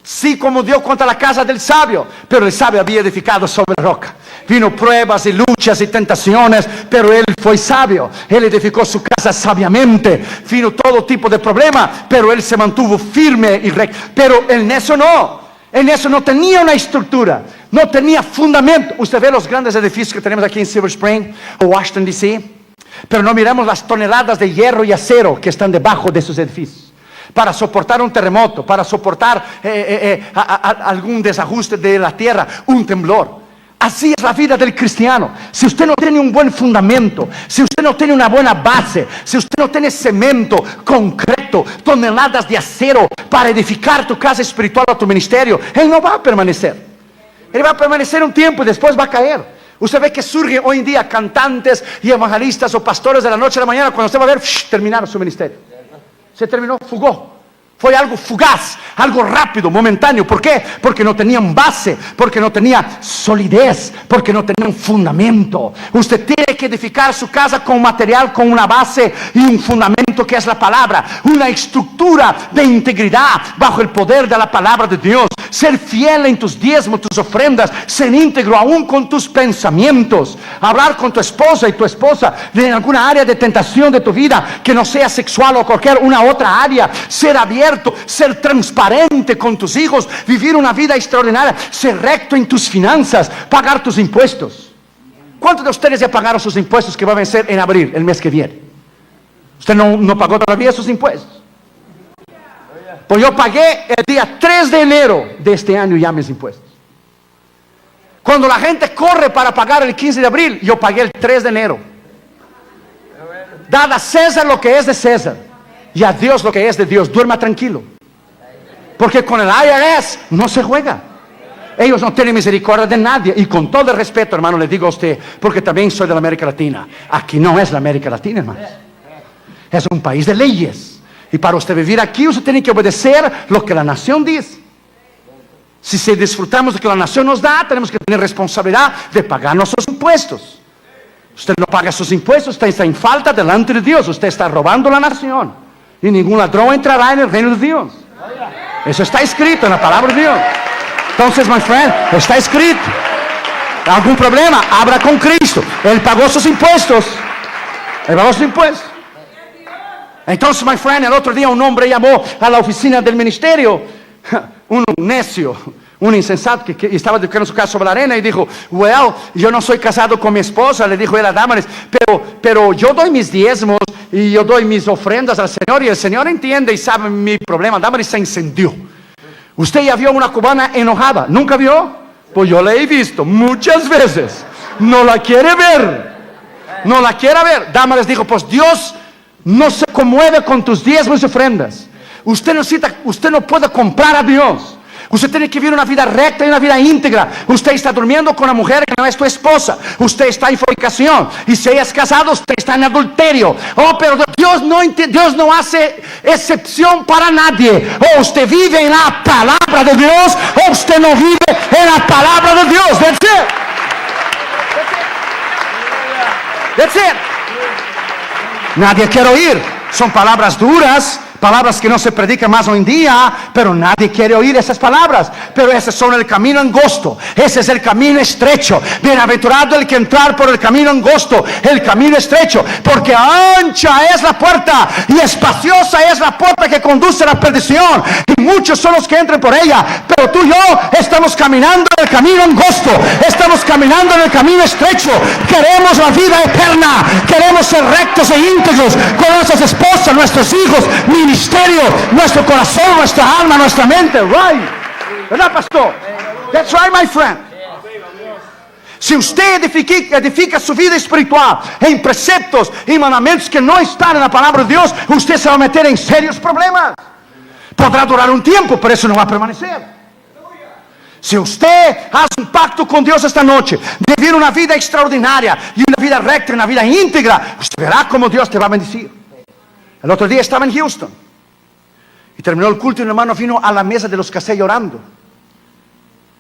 Sí, como dio contra la casa del sabio, pero el sabio había edificado sobre la roca. Vino pruebas y luchas y tentaciones, pero él fue sabio. Él edificó su casa sabiamente. Vino todo tipo de problema, pero él se mantuvo firme y recto. Pero el necio no. El necio no tenía una estructura, no tenía fundamento. Usted ve los grandes edificios que tenemos aquí en Silver Spring o Washington DC, pero no miramos las toneladas de hierro y acero que están debajo de esos edificios para soportar un terremoto, para soportar algún desajuste de la tierra, un temblor. Así es la vida del cristiano. Si usted no tiene un buen fundamento, si usted no tiene una buena base, si usted no tiene cemento concreto, toneladas de acero para edificar tu casa espiritual o tu ministerio, él no va a permanecer. Él va a permanecer un tiempo y después va a caer. Usted ve que surgen hoy en día cantantes y evangelistas o pastores de la noche a la mañana, cuando usted va a ver, terminaron su ministerio. Se terminó, fugó. Fue algo fugaz, algo rápido, momentáneo. ¿Por qué? Porque no tenían base, porque no tenía solidez, porque no tenía un fundamento. Usted tiene que edificar su casa con material, con una base y un fundamento que es la palabra. Una estructura de integridad bajo el poder de la palabra de Dios. Ser fiel en tus diezmos, tus ofrendas. Ser íntegro aún con tus pensamientos. Hablar con tu esposa y tu esposa de alguna área de tentación de tu vida que no sea sexual o cualquier una otra área. Ser abierto, ser transparente con tus hijos, vivir una vida extraordinaria, ser recto en tus finanzas, pagar tus impuestos. ¿Cuántos de ustedes ya pagaron sus impuestos que va a vencer en abril, el mes que viene? ¿Usted no pagó todavía sus impuestos? Pues yo pagué el día 3 de enero de este año ya mis impuestos. Cuando la gente corre para pagar el 15 de abril, yo pagué el 3 de enero. Dad a César lo que es de César y a Dios lo que es de Dios. Duerma tranquilo, porque con el IRS no se juega. Ellos no tienen misericordia de nadie. Y con todo el respeto, hermano, le digo a usted, porque también soy de la América Latina. Aquí no es la América Latina, hermanos. Es un país de leyes. Y para usted vivir aquí, usted tiene que obedecer lo que la nación dice. Si disfrutamos de lo que la nación nos da, tenemos que tener responsabilidad de pagar nuestros impuestos. Usted no paga sus impuestos, usted está en falta delante de Dios. Usted está robando la nación. Y ningún ladrón entrará en el reino de Dios. Eso está escrito en la palabra de Dios. Entonces, my friend, está escrito. ¿Algún problema? Habla con Cristo. Él pagó sus impuestos. Él pagó sus impuestos. Entonces, my friend, el otro día un hombre llamó a la oficina del ministerio, un necio, un insensato que estaba educando su casa sobre la arena y dijo, well, yo no soy casado con mi esposa, le dijo él a Damaris, pero yo doy mis diezmos y yo doy mis ofrendas al Señor y el Señor entiende y sabe mi problema. Damaris se incendió. ¿Usted ya vio una cubana enojada? ¿Nunca vio? Pues yo la he visto muchas veces. No la quiere ver. No la quiere ver. Damaris dijo, pues Dios no se conmueve con tus diezmos y ofrendas. Usted no puede comprar a Dios. Usted tiene que vivir una vida recta y una vida íntegra. Usted está durmiendo con una mujer que no es tu esposa. Usted está en fornicación. Y si ella es casada, usted está en adulterio. Oh, pero Dios no hace excepción para nadie. O usted vive en la palabra de Dios, o usted no vive en la palabra de Dios. That's it. That's it. Nadie quiere oír. Son palabras duras, palabras que no se predican más hoy en día, pero nadie quiere oír esas palabras. Pero ese son el camino angosto, ese es el camino estrecho. Bienaventurado el que entrar por el camino angosto, el camino estrecho, porque ancha es la puerta y espaciosa es la puerta que conduce a la perdición, y muchos son los que entran por ella. Pero tú y yo estamos caminando en el camino angosto, estamos caminando en el camino estrecho. Queremos la vida eterna, queremos ser rectos e íntegros con nuestras esposas, nuestros hijos, ministerio, nuestro corazón, nuestra alma, nuestra mente. Right, ¿verdad, pastor? That's right, my friend. Si usted edifica su vida espiritual en preceptos y mandamientos que no están en la palabra de Dios, usted se va a meter en serios problemas. Podrá durar un tiempo, pero eso no va a permanecer. Si usted hace un pacto con Dios esta noche, de vivir una vida extraordinaria y una vida recta, una vida íntegra, usted verá cómo Dios te va a bendecir. El otro día estaba en Houston y terminó el culto y un hermano vino a la mesa de los que casé llorando.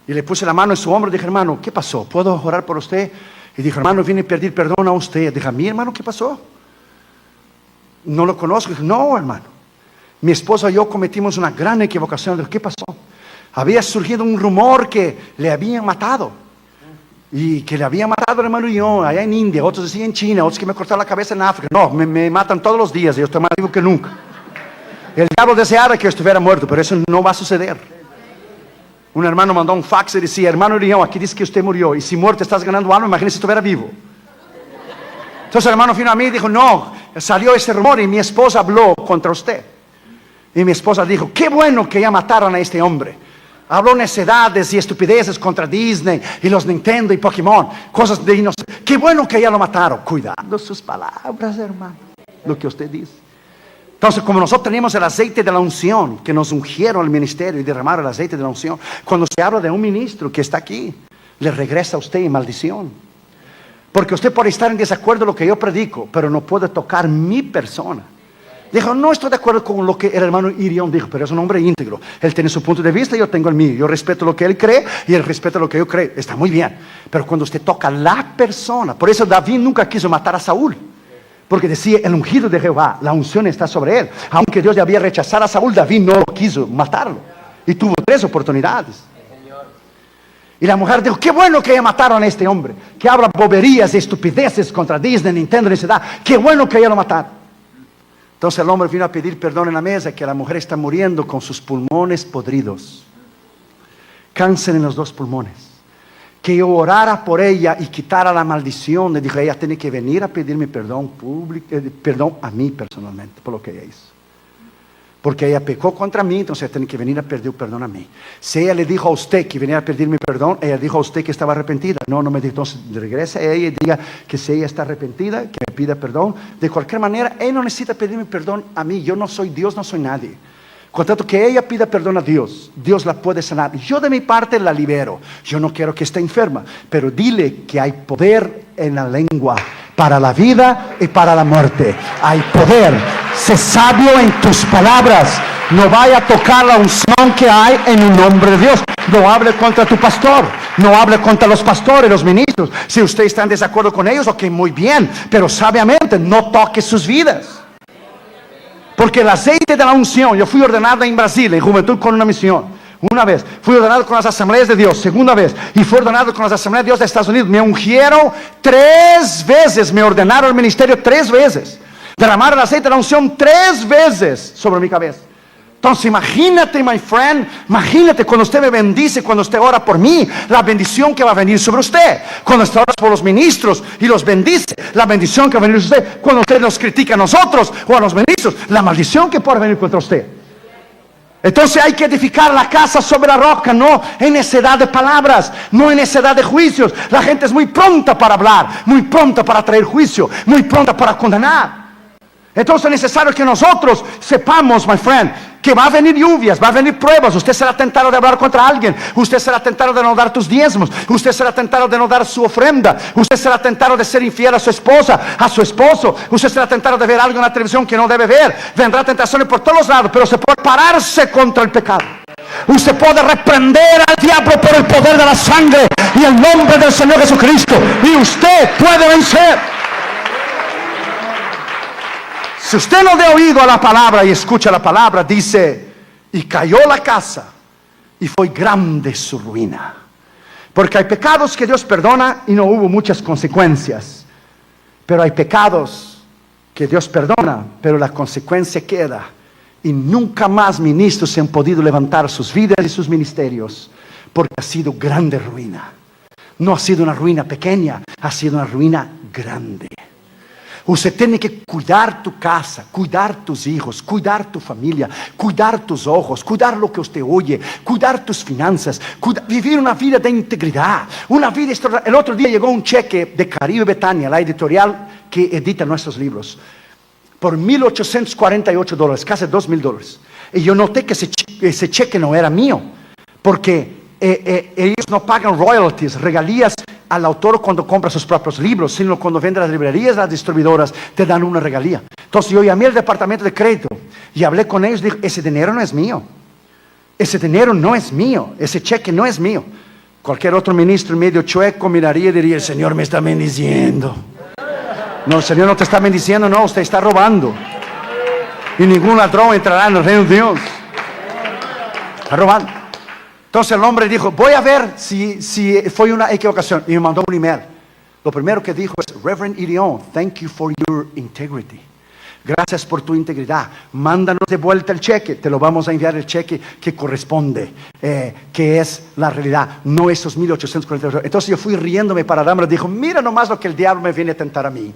Y le puse la mano en su hombro y dije, hermano, ¿qué pasó? ¿Puedo orar por usted? Y dijo, hermano, vine a pedir perdón a usted. Dije, ¿a mí, hermano, qué pasó? No lo conozco. Dije, no, hermano. Mi esposa y yo cometimos una gran equivocación. Dije, ¿qué pasó? Había surgido un rumor que le habían matado. Y que le habían matado el hermano y yo allá en India. Otros decían en China, otros que me cortaron la cabeza en África. No, me matan todos los días. Yo estoy más vivo que nunca. El diablo deseara que yo estuviera muerto, pero eso no va a suceder. Un hermano mandó un fax y decía, hermano Urión, aquí dice que usted murió. Y si muerto estás ganando alma, imagínese si estuviera vivo. Entonces el hermano vino a mí y dijo, no, salió ese rumor y mi esposa habló contra usted. Y mi esposa dijo, qué bueno que ya mataron a este hombre. Habló necedades y estupideces contra Disney y los Nintendo y Pokémon. Cosas de inocentes. Qué bueno que ya lo mataron. Cuidando sus palabras, hermano. Lo que usted dice. Entonces, como nosotros tenemos el aceite de la unción, que nos ungieron el ministerio y derramaron el aceite de la unción, cuando se habla de un ministro que está aquí, le regresa a usted en maldición. Porque usted puede estar en desacuerdo con lo que yo predico, pero no puede tocar mi persona. Dijo, no estoy de acuerdo con lo que el hermano Irión dijo, pero es un hombre íntegro. Él tiene su punto de vista y yo tengo el mío. Yo respeto lo que él cree y él respeta lo que yo creo. Está muy bien. Pero cuando usted toca la persona, por eso David nunca quiso matar a Saúl. Porque decía, el ungido de Jehová, la unción está sobre él. Aunque Dios le había rechazado a Saúl, David no quiso matarlo. Y tuvo 3 oportunidades. Y la mujer dijo, qué bueno que ya mataron a este hombre, que habla boberías y estupideces contra Disney, Nintendo, necedad. Qué bueno que ya lo mataron. Entonces el hombre vino a pedir perdón en la mesa, que la mujer está muriendo con sus pulmones podridos. Cáncer en los 2 pulmones. Que yo orara por ella y quitara la maldición. Le dije, ella tiene que venir a pedirme perdón público, perdón a mí personalmente por lo que ella hizo. Porque ella pecó contra mí, entonces ella tiene que venir a pedir perdón a mí. Si ella le dijo a usted que venía a pedirme perdón, ella dijo a usted que estaba arrepentida. No me dijo, entonces regrese a ella y diga que si ella está arrepentida, que me pida perdón. De cualquier manera, ella no necesita pedirme perdón a mí. Yo no soy Dios, no soy nadie. Con tanto que ella pida perdón a Dios, Dios la puede sanar. Yo de mi parte la libero. Yo no quiero que esté enferma, pero dile que hay poder en la lengua para la vida y para la muerte. Hay poder. Sé sabio en tus palabras. No vaya a tocar la unción que hay en el nombre de Dios. No hable contra tu pastor. No hable contra los pastores, los ministros. Si usted está en desacuerdo con ellos, ok, muy bien. Pero sabiamente no toque sus vidas. Porque el aceite de la unción, yo fui ordenado en Brasil, en juventud con una misión. Una vez, fui ordenado con las asambleas de Dios, segunda vez, y fui ordenado con las asambleas de Dios de Estados Unidos. Me ungieron 3 veces, me ordenaron el ministerio 3 veces. Derramaron el aceite de la unción 3 veces sobre mi cabeza. Entonces imagínate, my friend, imagínate cuando usted me bendice, cuando usted ora por mí, la bendición que va a venir sobre usted. Cuando usted ora por los ministros y los bendice, la bendición que va a venir sobre usted. Cuando usted nos critica a nosotros o a los ministros, la maldición que puede venir contra usted. Entonces hay que edificar la casa sobre la roca, no en necedad de palabras, no en necedad de juicios. La gente es muy pronta para hablar, muy pronta para traer juicio, muy pronta para condenar. Entonces es necesario que nosotros sepamos, my friend, que va a venir lluvias, va a venir pruebas. Usted será tentado de hablar contra alguien. Usted será tentado de no dar tus diezmos. Usted será tentado de no dar su ofrenda. Usted será tentado de ser infiel a su esposa, a su esposo. Usted será tentado de ver algo en la televisión que no debe ver. Vendrá tentaciones por todos lados, pero se puede pararse contra el pecado. Usted puede reprender al diablo por el poder de la sangre y el nombre del Señor Jesucristo. Y usted puede vencer. Si usted no dé oído a la palabra y escucha la palabra, dice, y cayó la casa y fue grande su ruina. Porque hay pecados que Dios perdona y no hubo muchas consecuencias. Pero hay pecados que Dios perdona, pero la consecuencia queda. Y nunca más ministros se han podido levantar sus vidas y sus ministerios, porque ha sido grande ruina. No ha sido una ruina pequeña, ha sido una ruina grande. Usted tiene que cuidar tu casa, cuidar tus hijos, cuidar tu familia, cuidar tus ojos, cuidar lo que usted oye, cuidar tus finanzas, vivir una vida de integridad, una vida extraordinaria. El otro día llegó un cheque de Caribe Betania, la editorial que edita nuestros libros, por $1,848, casi $2,000. Y yo noté que ese cheque no era mío, porque ellos no pagan royalties, regalías al autor cuando compra sus propios libros, sino cuando vende las librerías, las distribuidoras te dan una regalía. Entonces yo llamé al departamento de crédito y hablé con ellos y dije, ese dinero no es mío, ese dinero no es mío, ese cheque no es mío. Cualquier otro ministro medio chueco miraría y diría, el Señor me está bendiciendo. No, el Señor no te está bendiciendo, no, usted está robando. Y ningún ladrón entrará en el reino de Dios. Está robando. Entonces el hombre dijo, voy a ver si fue una equivocación. Y me mandó un email. Lo primero que dijo es, Reverend Irion, thank you for your integrity. Gracias por tu integridad. Mándanos de vuelta el cheque. Te lo vamos a enviar el cheque que corresponde, que es la realidad, no esos 1,848. Entonces yo fui riéndome para darme. Dijo, mira nomás lo que el diablo me viene a tentar a mí.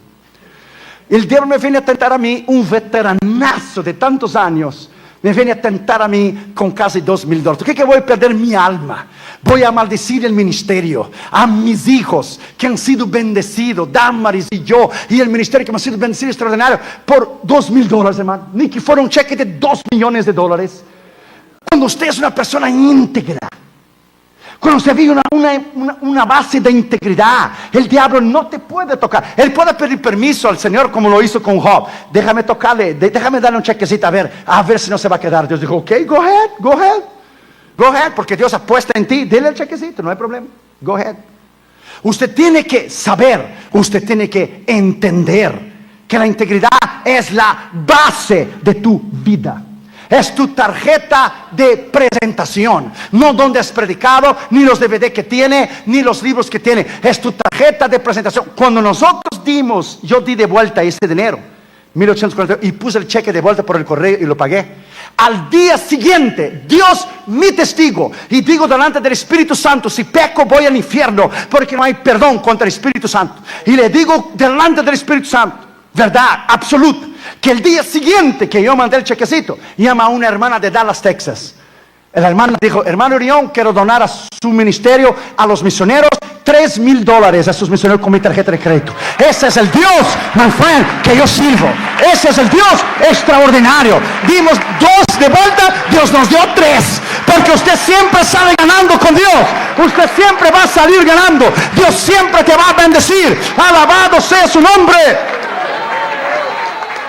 El diablo me viene a tentar a mí, un veteranazo de tantos años, Me viene a tentar a mí con casi $2,000. ¿Tú crees que voy a perder mi alma? Voy a maldecir el ministerio, a mis hijos que han sido bendecidos, Damaris y yo, y el ministerio que me ha sido bendecido extraordinario, por $2,000, hermano. Ni que fuera un cheque de $2 millones. Cuando usted es una persona íntegra, cuando usted vive una base de integridad, el diablo no te puede tocar. Él puede pedir permiso al Señor como lo hizo con Job. Déjame tocarle, déjame darle un chequecito a ver si no se va a quedar. Dios dijo, ok, go ahead, porque Dios apuesta en ti. Dile el chequecito, no hay problema. Go ahead. Usted tiene que saber, usted tiene que entender que la integridad es la base de tu vida. Es tu tarjeta de presentación. No donde has predicado, ni los DVD que tiene, ni los libros que tiene. Es tu tarjeta de presentación. Cuando nosotros yo di de vuelta ese dinero, 1840, y puse el cheque de vuelta por el correo y lo pagué. Al día siguiente, Dios, mi testigo, y digo delante del Espíritu Santo, si peco voy al infierno, porque no hay perdón contra el Espíritu Santo. Y le digo delante del Espíritu Santo, verdad absoluta, que el día siguiente que yo mandé el chequecito, llama a una hermana de Dallas, Texas. La hermana dijo, hermano Orión, quiero donar a su ministerio, a los misioneros, $3,000 a sus misioneros con mi tarjeta de crédito. Ese es el Dios, my friend, que yo sirvo. Ese es el Dios extraordinario. Dimos 2 de vuelta, Dios nos dio 3. Porque usted siempre sale ganando con Dios. Usted siempre va a salir ganando. Dios siempre te va a bendecir. Alabado sea su nombre.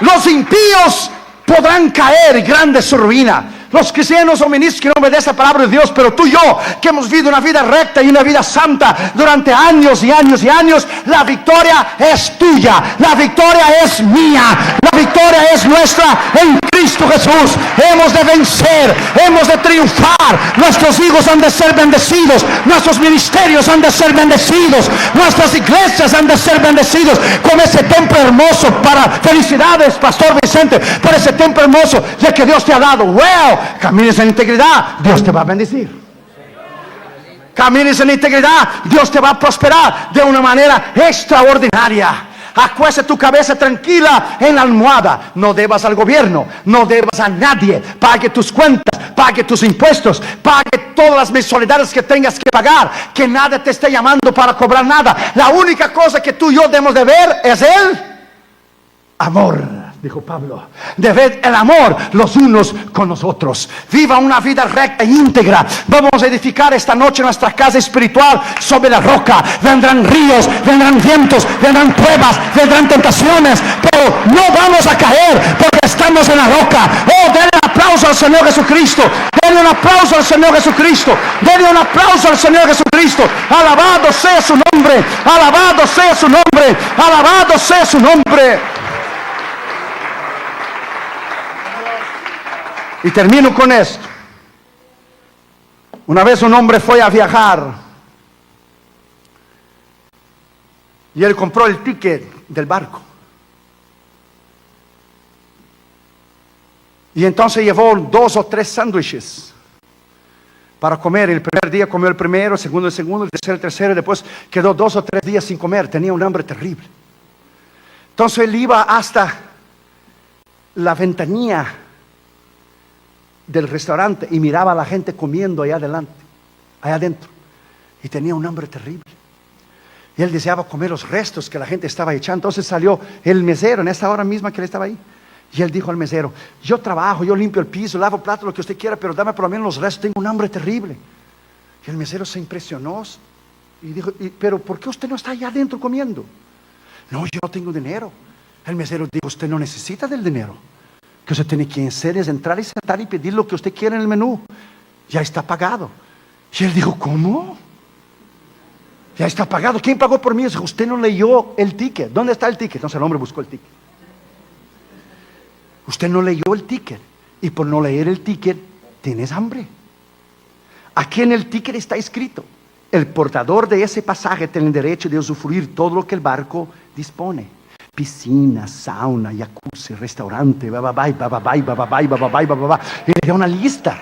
Los impíos podrán caer y grande es su ruina. Los cristianos o ministros que no obedecen la palabra de Dios, pero tú y yo, que hemos vivido una vida recta y una vida santa durante años y años y años, la victoria es tuya, la victoria es mía, la victoria es nuestra en Cristo Jesús. Hemos de vencer, hemos de triunfar. Nuestros hijos han de ser bendecidos, nuestros ministerios han de ser bendecidos, nuestras iglesias han de ser bendecidos con ese templo hermoso. Felicidades, Pastor Vicente, por ese templo hermoso de que Dios te ha dado. Well, camines en integridad, Dios te va a bendecir. Camines en integridad, Dios te va a prosperar de una manera extraordinaria. Acueste tu cabeza tranquila en la almohada. No debas al gobierno, no debas a nadie. Pague tus cuentas, pague tus impuestos, pague todas las mensualidades que tengas que pagar. Que nadie te esté llamando para cobrar nada. La única cosa que tú y yo debemos de ver es el amor, dijo Pablo. Debed el amor los unos con los otros. Viva una vida recta e íntegra. Vamos a edificar esta noche nuestra casa espiritual sobre la roca. Vendrán ríos, vendrán vientos, vendrán pruebas, vendrán tentaciones, pero no vamos a caer porque estamos en la roca. Oh, denle un aplauso al Señor Jesucristo. Denle un aplauso al Señor Jesucristo. Denle un aplauso al Señor Jesucristo. Alabado sea su nombre. Alabado sea su nombre. Alabado sea su nombre. Y termino con esto. Una vez un hombre fue a viajar y él compró el ticket del barco. Y entonces llevó 2 o 3 sándwiches para comer. El primer día comió el primero, el segundo, el tercero, y después quedó 2 o 3 días sin comer. Tenía un hambre terrible. Entonces él iba hasta la ventanilla del restaurante y miraba a la gente comiendo allá adentro, y tenía un hambre terrible. Y él deseaba comer los restos que la gente estaba echando. Entonces salió el mesero en esa hora misma que él estaba ahí, y él dijo al mesero: yo trabajo, yo limpio el piso, lavo platos, lo que usted quiera, pero dame por lo menos los restos, tengo un hambre terrible. Y el mesero se impresionó y dijo: pero ¿por qué usted no está allá adentro comiendo? No, yo no tengo dinero. El mesero dijo: usted no necesita del dinero. Que usted tiene que hacer es entrar y sentar y pedir lo que usted quiera en el menú. Ya está pagado. Y él dijo: ¿cómo? Ya está pagado. ¿Quién pagó por mí? Dijo: usted no leyó el ticket. ¿Dónde está el ticket? Entonces el hombre buscó el ticket. Usted no leyó el ticket, y por no leer el ticket tienes hambre. Aquí en el ticket está escrito: el portador de ese pasaje tiene el derecho de usufruir todo lo que el barco dispone. Piscina, sauna, jacuzzi, restaurante, y le dio una lista.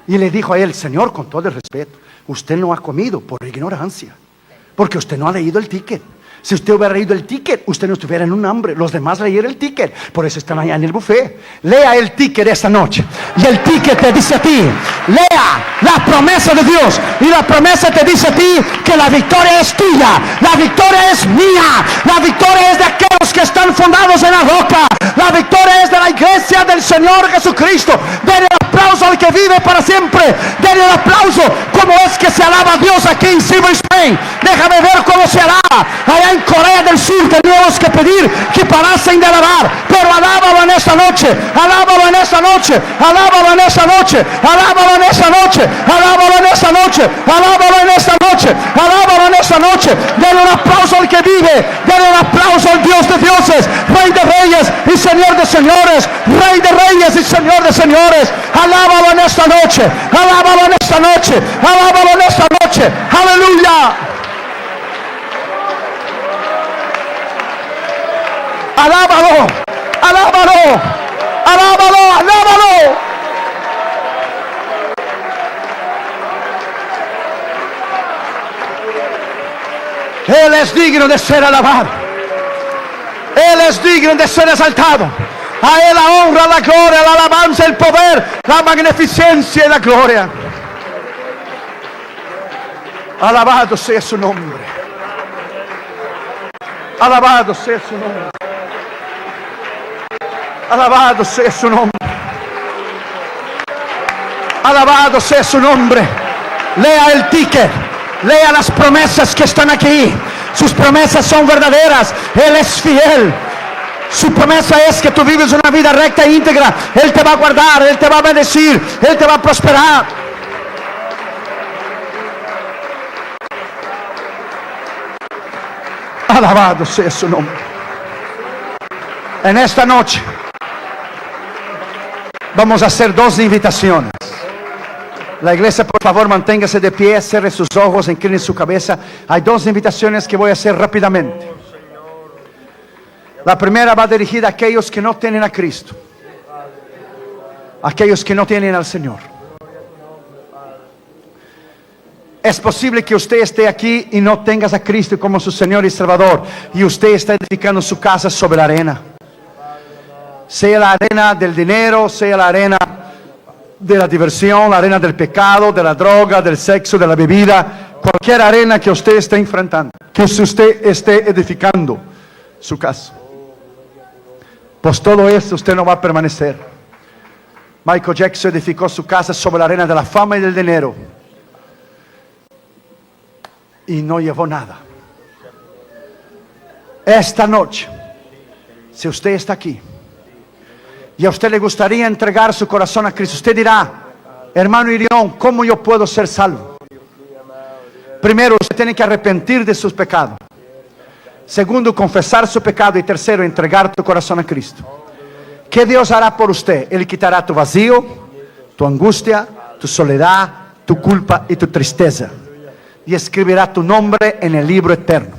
Y le dijo a él: Señor, con todo el respeto, usted no ha comido por ignorancia, porque usted no ha leído el ticket. Si usted hubiera leído el ticket, usted no estuviera en un hambre. Los demás leyeron el ticket, por eso están allá en el buffet. Lea el ticket esta noche. Y el ticket te dice a ti, lea la promesa de Dios. Y la promesa te dice a ti que la victoria es tuya. La victoria es mía. La victoria es de aquellos que están fundados en la roca. La victoria es de la iglesia del Señor Jesucristo. Denle el aplauso al que vive para siempre. Denle el aplauso. ¿Cómo es que se alaba a Dios aquí en Silver Spring? Déjame ver cómo se alaba. Allá en Corea del Sur teníamos que pedir que parasen de alabar, pero alábalo en esta noche, alábalo en esta noche, alábalo en esta noche, alábalo en esta noche, alábalo en esta noche, alábalo en esta noche, alábalo en esta noche. Denle un aplauso al que vive, denle un aplauso al Dios de dioses, Rey de reyes y Señor de señores, Rey de reyes y Señor de señores. Alábalo en esta noche, alábalo en esta noche, alábalo en esta noche. Aleluya. Alábalo, alábalo, alábalo, alábalo. Él es digno de ser alabado. Él es digno de ser exaltado. A Él la honra, la gloria, la alabanza, el poder, la magnificencia y la gloria. Alabado sea su nombre. Alabado sea su nombre. Alabado sea su nombre. Alabado sea su nombre. Lea el ticket. Lea las promesas que están aquí. Sus promesas son verdaderas. Él es fiel. Su promesa es que tú vives una vida recta e íntegra. Él te va a guardar. Él te va a bendecir. Él te va a prosperar. Alabado sea su nombre. En esta noche vamos a hacer dos invitaciones. La iglesia, por favor, manténgase de pie, cierre sus ojos, incline su cabeza. Hay dos invitaciones que voy a hacer rápidamente. La primera va dirigida a aquellos que no tienen a Cristo, aquellos que no tienen al Señor. Es posible que usted esté aquí y no tengas a Cristo como su Señor y Salvador, y usted está edificando su casa sobre la arena. Sea la arena del dinero, sea la arena de la diversión, la arena del pecado, de la droga, del sexo, de la bebida, cualquier arena que usted esté enfrentando, que usted esté edificando su casa. Pues todo esto usted no va a permanecer. Michael Jackson edificó su casa sobre la arena de la fama y del dinero y no llevó nada. Esta noche, si usted está aquí y a usted le gustaría entregar su corazón a Cristo, usted dirá: hermano Irión, ¿cómo yo puedo ser salvo? Primero, usted tiene que arrepentir de sus pecados. Segundo, confesar su pecado. Y tercero, entregar tu corazón a Cristo. ¿Qué Dios hará por usted? Él quitará tu vacío, tu angustia, tu soledad, tu culpa y tu tristeza, y escribirá tu nombre en el libro eterno.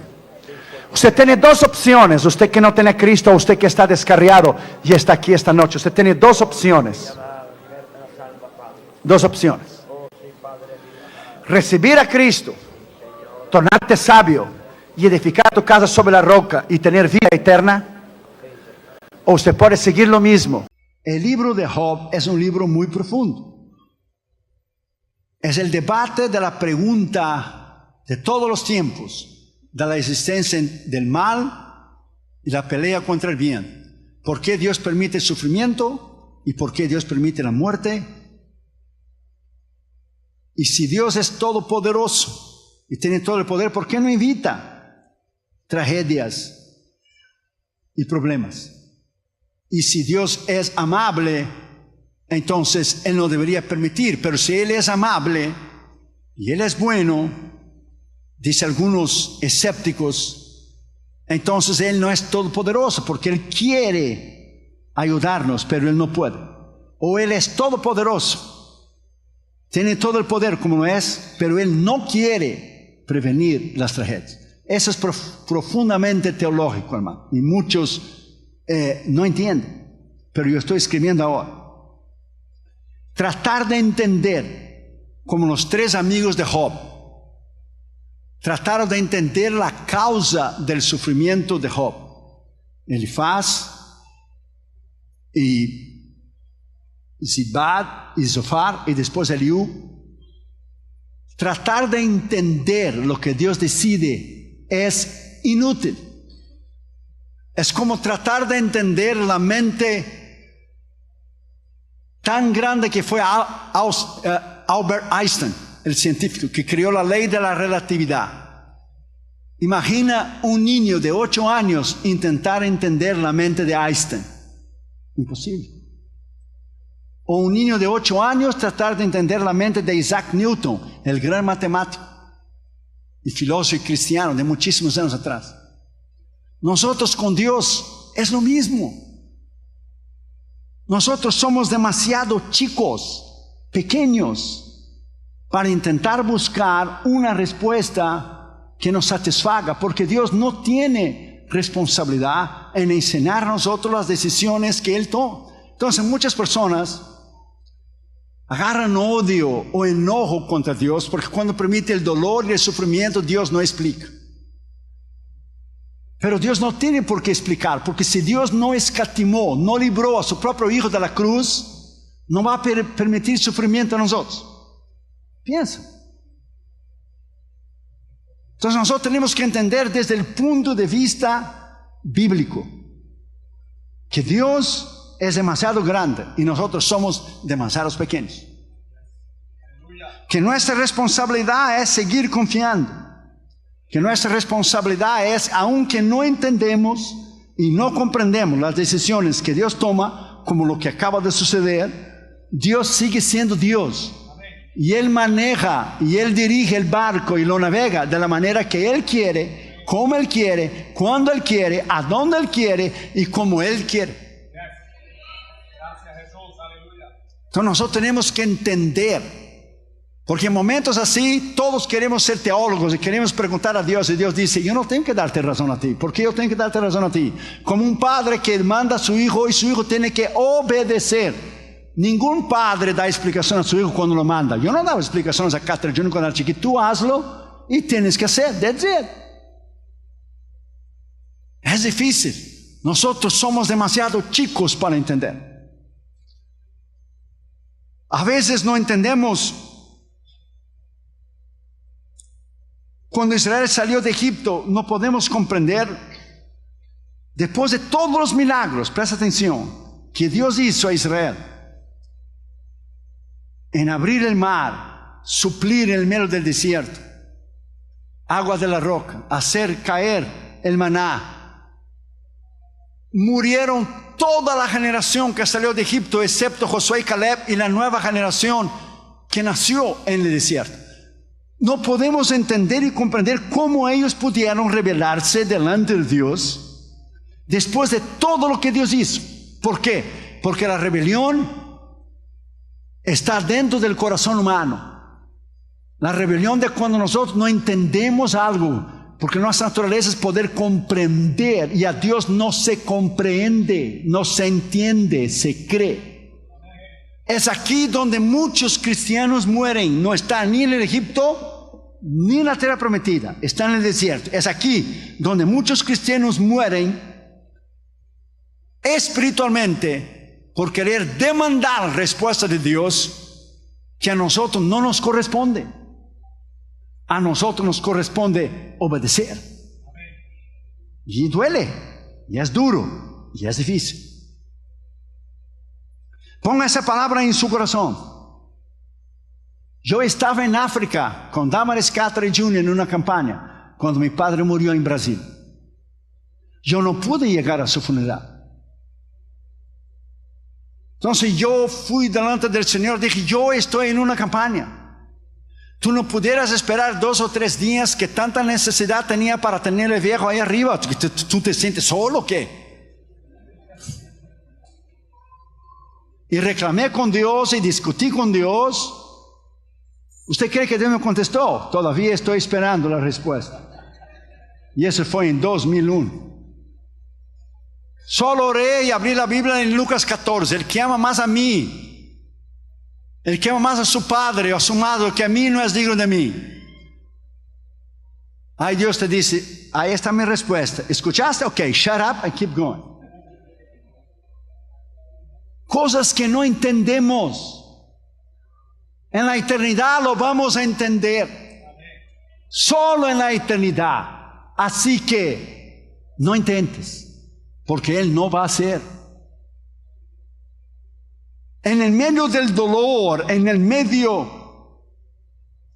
Usted tiene dos opciones. Usted que no tiene a Cristo, o usted que está descarriado y está aquí esta noche, usted tiene dos opciones. Dos opciones: recibir a Cristo, tornarte sabio y edificar tu casa sobre la roca y tener vida eterna. O usted puede seguir lo mismo. El libro de Job es un libro muy profundo. Es el debate de la pregunta de todos los tiempos, de la existencia del mal y la pelea contra el bien. ¿Por qué Dios permite el sufrimiento? ¿Y por qué Dios permite la muerte? Y si Dios es todopoderoso y tiene todo el poder, ¿por qué no evita tragedias y problemas? Y si Dios es amable, entonces Él no debería permitir. Pero si Él es amable y Él es bueno, dice algunos escépticos, entonces Él no es todopoderoso, porque Él quiere ayudarnos, pero Él no puede. O Él es todopoderoso, tiene todo el poder como lo es, pero Él no quiere prevenir las tragedias. Eso es profundamente teológico, hermano, y muchos no entienden, pero yo estoy escribiendo ahora. Tratar de entender como los tres amigos de Job, trataron de entender la causa del sufrimiento de Job. Elifaz y Zibad y Zofar y después Eliú. Tratar de entender lo que Dios decide es inútil. Es como tratar de entender la mente tan grande que fue Albert Einstein, el científico que creó la ley de la relatividad. Imagina un niño de 8 años intentar entender la mente de Einstein. Imposible. O un niño de 8 años tratar de entender la mente de Isaac Newton, el gran matemático y filósofo y cristiano de muchísimos años atrás. Nosotros con Dios es lo mismo. Nosotros somos demasiado chicos, pequeños, para intentar buscar una respuesta que nos satisfaga, porque Dios no tiene responsabilidad en enseñar a nosotros las decisiones que Él toma. Entonces muchas personas agarran odio o enojo contra Dios, porque cuando permite el dolor y el sufrimiento, Dios no explica. Pero Dios no tiene por qué explicar, porque si Dios no escatimó, no libró a su propio Hijo de la cruz, no va a permitir sufrimiento a nosotros. Piensa. Entonces nosotros tenemos que entender desde el punto de vista bíblico que Dios es demasiado grande y nosotros somos demasiado pequeños. Que nuestra responsabilidad es seguir confiando. Que nuestra responsabilidad es, aunque no entendemos y no comprendemos las decisiones que Dios toma, como lo que acaba de suceder, Dios sigue siendo Dios. Y Él maneja y Él dirige el barco y lo navega de la manera que Él quiere, como Él quiere, cuando Él quiere, a dónde Él quiere y como Él quiere. Gracias, Jesús, aleluya. Entonces nosotros tenemos que entender, porque en momentos así todos queremos ser teólogos y queremos preguntar a Dios, y Dios dice: yo no tengo que darte razón a ti. ¿Por qué yo tengo que darte razón a ti? Como un padre que manda a su hijo y su hijo tiene que obedecer. Ningún padre da explicación a su hijo cuando lo manda. Yo no daba explicaciones a Catherine Junior cuando era chiquito. Tú hazlo y tienes que hacer. That's it. Es difícil. Nosotros somos demasiado chicos para entender. A veces no entendemos. Cuando Israel salió de Egipto, no podemos comprender, después de todos los milagros, presta atención, que Dios hizo a Israel, en abrir el mar, suplir en el medio del desierto, agua de la roca, hacer caer el maná. Murieron toda la generación que salió de Egipto, excepto Josué y Caleb y la nueva generación que nació en el desierto. No podemos entender y comprender cómo ellos pudieron rebelarse delante de Dios después de todo lo que Dios hizo. ¿Por qué? Porque la rebelión está dentro del corazón humano. La rebelión de cuando nosotros no entendemos algo, porque nuestra naturaleza es poder comprender, y a Dios no se comprende, no se entiende, se cree. Es aquí donde muchos cristianos mueren. No están ni en el Egipto ni en la tierra prometida, están en el desierto. Es aquí donde muchos cristianos mueren espiritualmente por querer demandar respuesta de Dios que a nosotros no nos corresponde. A nosotros nos corresponde obedecer. Y duele, y es duro, y es difícil. Ponga esa palabra en su corazón. Yo estaba en África con Damaris Catherine Jr. en una campaña cuando mi padre murió en Brasil. Yo no pude llegar a su funeral. Entonces yo fui delante del Señor, dije: yo estoy en una campaña. Tú no pudieras esperar 2 o 3 días que tanta necesidad tenía para tener el viejo ahí arriba. ¿Tú te sientes solo o qué? Y reclamé con Dios y discutí con Dios. ¿Usted cree que Dios me contestó? Todavía estoy esperando la respuesta. Y eso fue en 2001. Solo oré y abrí la Biblia en Lucas 14. El que ama más a mí, el que ama más a su padre o a su madre que a mí, no es digno de mí. Ahí Dios te dice, ahí está mi respuesta. ¿Escuchaste? Ok, shut up and keep going. Cosas que no entendemos. En la eternidad lo vamos a entender. Solo en la eternidad. Así que no intentes, porque Él no va a hacer. En el medio del dolor, en el medio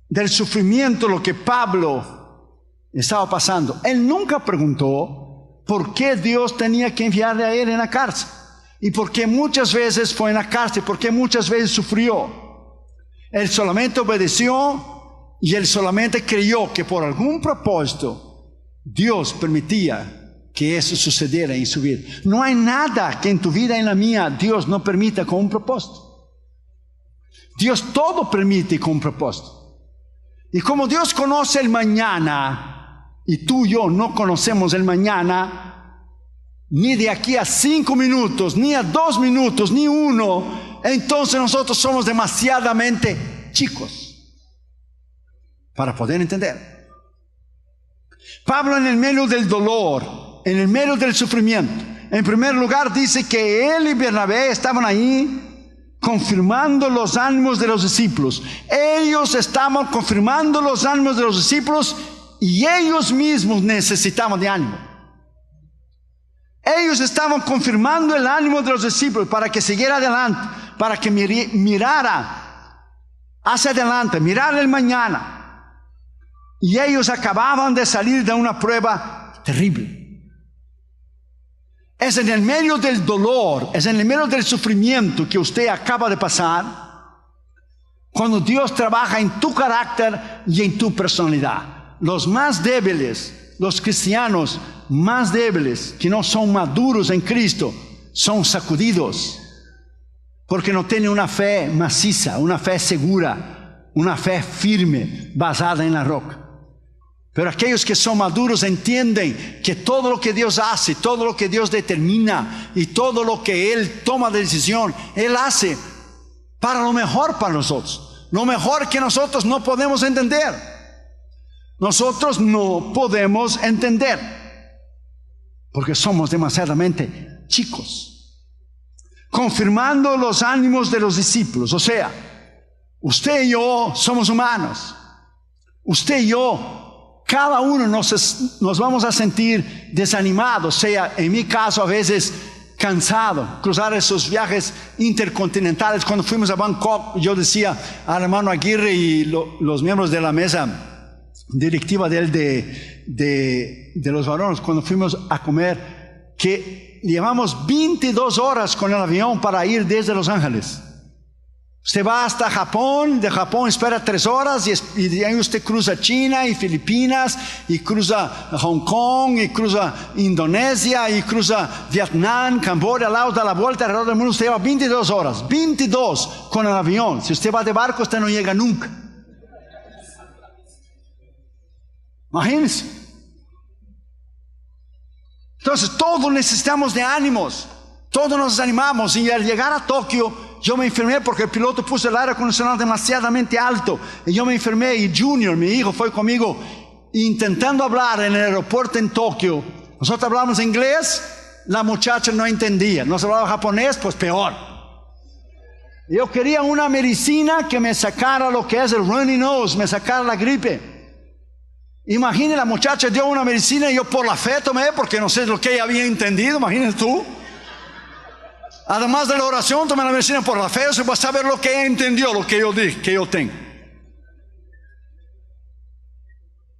del sufrimiento, lo que Pablo estaba pasando, él nunca preguntó por qué Dios tenía que enviarle a él en la cárcel, y por qué muchas veces fue en la cárcel, por qué muchas veces sufrió. Él solamente obedeció, y él solamente creyó que por algún propósito Dios permitía que eso sucediera en su vida. No hay nada que en tu vida y en la mía Dios no permita con un propósito. Dios todo permite con un propósito. Y como Dios conoce el mañana, y tú y yo no conocemos el mañana, ni de aquí a 5 minutos, ni a 2 minutos, ni 1, entonces nosotros somos demasiadamente chicos para poder entender. Pablo, en el medio del dolor, en el medio del sufrimiento, en primer lugar dice que él y Bernabé estaban ahí confirmando los ánimos de los discípulos. Ellos estaban confirmando los ánimos de los discípulos, y ellos mismos necesitaban de ánimo. Ellos estaban confirmando el ánimo de los discípulos para que siguiera adelante, para que mirara hacia adelante, mirara el mañana. Y ellos acababan de salir de una prueba terrible. Es en el medio del dolor, es en el medio del sufrimiento que usted acaba de pasar, cuando Dios trabaja en tu carácter y en tu personalidad. Los más débiles, los cristianos más débiles, que no son maduros en Cristo, son sacudidos, porque no tienen una fe maciza, una fe segura, una fe firme, basada en la roca. Pero aquellos que son maduros entienden que todo lo que Dios hace, todo lo que Dios determina, y todo lo que Él toma de decisión, Él hace para lo mejor para nosotros, lo mejor que nosotros no podemos entender. Nosotros no podemos entender, porque somos demasiadamente chicos. Confirmando los ánimos de los discípulos, o sea, usted y yo somos humanos. Usted y yo, cada uno nos vamos a sentir desanimados, sea en mi caso a veces cansado, cruzar esos viajes intercontinentales. Cuando fuimos a Bangkok, yo decía al hermano Aguirre y los miembros de la mesa directiva de los varones, cuando fuimos a comer, que llevamos 22 horas con el avión para ir desde Los Ángeles. Usted va hasta Japón, de Japón espera 3 horas, y de ahí usted cruza China y Filipinas, y cruza Hong Kong, y cruza Indonesia, y cruza Vietnam, Camboya, Laos, da la vuelta alrededor del mundo. Usted lleva 22 horas, 22 con el avión. Si usted va de barco, usted no llega nunca. Imagínense. Entonces todos necesitamos de ánimos, todos nos desanimamos. Y al llegar a Tokio, yo me enfermé porque el piloto puso el aire acondicionado demasiadamente alto, y yo me enfermé. Y Junior, mi hijo, fue conmigo intentando hablar en el aeropuerto en Tokio. Nosotros hablamos inglés, la muchacha no entendía. Nos hablaba japonés, pues peor. Yo quería una medicina que me sacara lo que es el runny nose, me sacara la gripe. Imagine, la muchacha dio una medicina y yo por la fe tomé, porque no sé lo que ella había entendido. Imagínate tú. Además de la oración, tomé la medicina por la fe. Se va a saber lo que ella entendió, lo que yo dije, que yo tengo.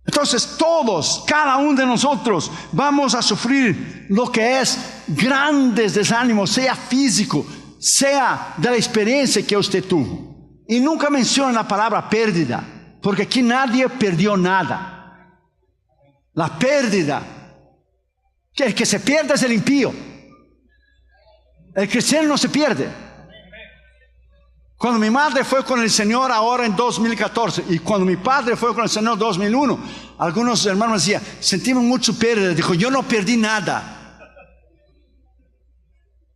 Entonces todos, cada uno de nosotros, vamos a sufrir lo que es grandes desánimos, sea físico, sea de la experiencia que usted tuvo. Y nunca menciona la palabra pérdida, porque aquí nadie perdió nada. La pérdida, que el que se pierde es el impío. El cristiano no se pierde. Cuando mi madre fue con el Señor ahora en 2014, y cuando mi padre fue con el Señor en 2001, algunos hermanos decían, sentimos mucho pérdida. Dijo, yo no perdí nada.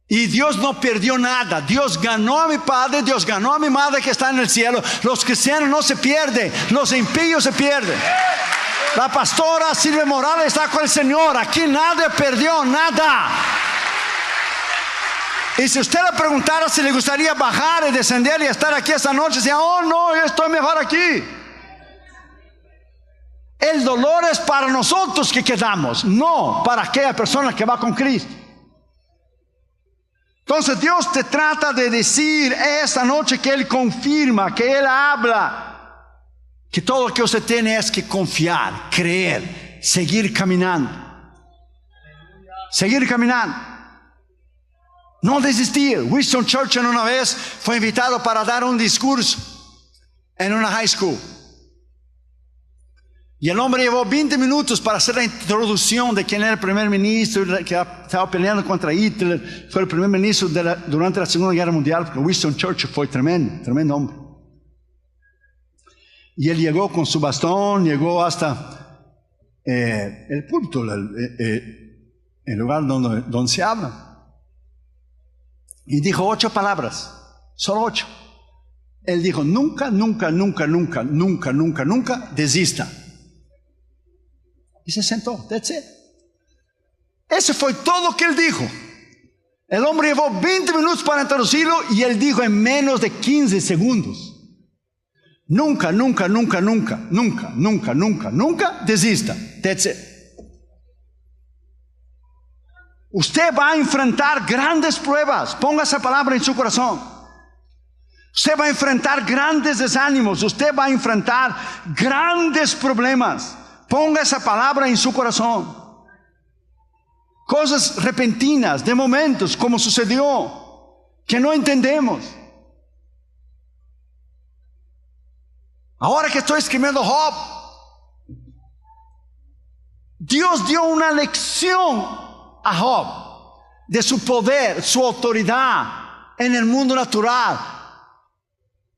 Y Dios no perdió nada. Dios ganó a mi padre, Dios ganó a mi madre que está en el cielo. Los cristianos no se pierden, los impíos se pierden. La pastora Silvia Morales está con el Señor. Aquí nadie perdió nada. Y si usted le preguntara si le gustaría bajar y descender y estar aquí esta noche, decía, oh no, yo estoy mejor aquí. El dolor es para nosotros que quedamos, no para aquella persona que va con Cristo. Entonces Dios te trata de decir esta noche que Él confirma, que Él habla, que todo lo que usted tiene es que confiar, creer, seguir caminando. Seguir caminando. No desistir. Winston Churchill una vez fue invitado para dar un discurso en una high school. Y el hombre llevó 20 minutos para hacer la introducción de quién era el primer ministro que estaba peleando contra Hitler. Fue el primer ministro durante la Segunda Guerra Mundial, porque Winston Churchill fue tremendo hombre. Y él llegó con su bastón, llegó hasta el púlpito, el lugar donde se habla. Y dijo 8 palabras, solo 8. Él dijo, nunca desista. Y se sentó, that's it. Eso fue todo lo que él dijo. El hombre llevó 20 minutos para introducirlo y él dijo en menos de 15 segundos. Nunca desista, that's it. Usted va a enfrentar grandes pruebas. Ponga esa palabra en su corazón. Usted va a enfrentar grandes desánimos. Usted va a enfrentar grandes problemas. Ponga esa palabra en su corazón. Cosas repentinas, de momentos, como sucedió, que no entendemos. Ahora que estoy escribiendo Job, Dios dio una lección a Job de su poder, su autoridad en el mundo natural,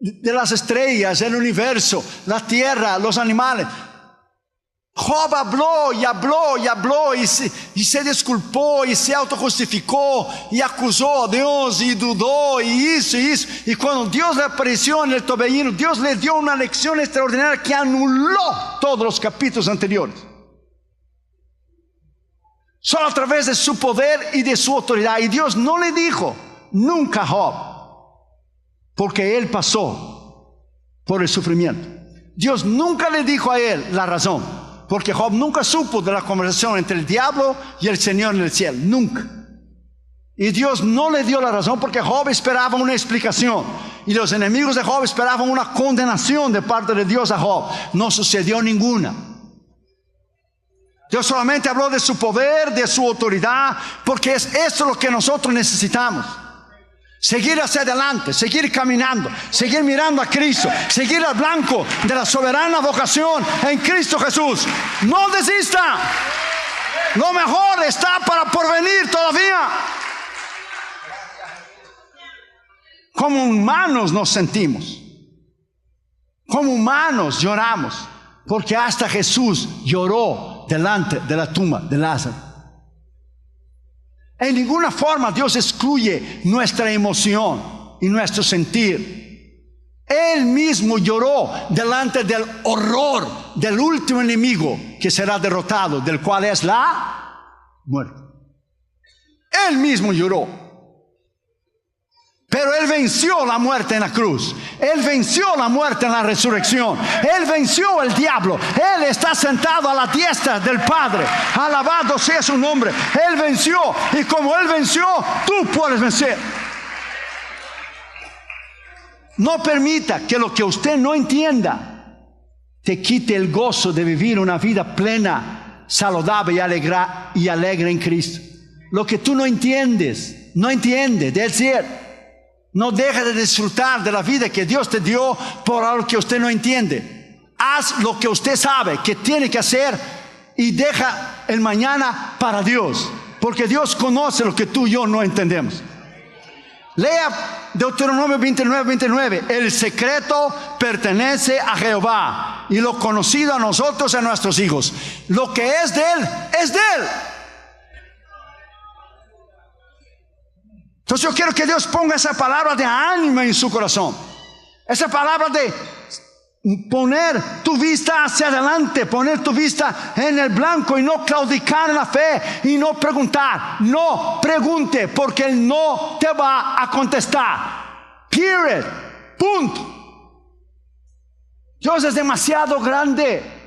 de las estrellas, el universo, la tierra, los animales. Job habló y se disculpó y se autojustificó y acusó a Dios y dudó y hizo. Y cuando Dios le apareció en el torbellino, Dios le dio una lección extraordinaria que anuló todos los capítulos anteriores. Solo a través de su poder y de su autoridad. Y Dios no le dijo nunca a Job, porque él pasó por el sufrimiento. Dios nunca le dijo a él la razón, porque Job nunca supo de la conversación entre el diablo y el Señor en el cielo, nunca. Y Dios no le dio la razón porque Job esperaba una explicación. Y los enemigos de Job esperaban una condenación de parte de Dios a Job. No sucedió ninguna. Dios solamente habló de su poder, de su autoridad, porque es esto lo que nosotros necesitamos. Seguir hacia adelante, seguir caminando, seguir mirando a Cristo, seguir al blanco de la soberana vocación en Cristo Jesús. No desista. Lo mejor está por venir todavía. Como humanos nos sentimos. Como humanos lloramos. Porque hasta Jesús lloró delante de la tumba de Lázaro. En ninguna forma Dios excluye nuestra emoción y nuestro sentir. Él mismo lloró delante del horror del último enemigo que será derrotado, del cual es la muerte. Él mismo lloró. Pero Él venció la muerte en la cruz. Él venció la muerte en la resurrección. Él venció el diablo. Él está sentado a la diestra del Padre. Alabado sea su nombre. Él venció. Y como Él venció, tú puedes vencer. No permita que lo que usted no entienda te quite el gozo de vivir una vida plena, saludable y alegre en Cristo. Lo que tú no entiendes, del cielo. No deje de disfrutar de la vida que Dios te dio por algo que usted no entiende. Haz lo que usted sabe que tiene que hacer y deja el mañana para Dios, porque Dios conoce lo que tú y yo no entendemos. Lea Deuteronomio 29:29. El secreto pertenece a Jehová y lo conocido a nosotros y a nuestros hijos. Lo que es de Él, es de Él. Entonces yo quiero que Dios ponga esa palabra de ánimo en su corazón. Esa palabra de poner tu vista hacia adelante, poner tu vista en el blanco y no claudicar en la fe y no preguntar. No pregunte, porque Él no te va a contestar. Period. Punto. Dios es demasiado grande.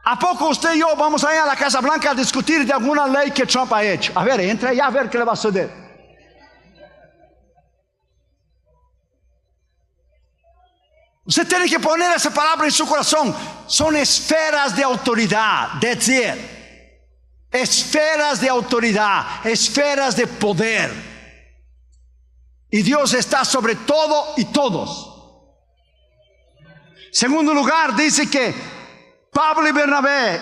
¿A poco usted y yo vamos a ir a la Casa Blanca a discutir de alguna ley que Trump ha hecho? A ver, entre allá a ver qué le va a suceder. Usted tiene que poner esa palabra en su corazón. Son esferas de autoridad. That's it. Esferas de autoridad, esferas de poder. Y Dios está sobre todo y todos. Segundo lugar, dice que Pablo y Bernabé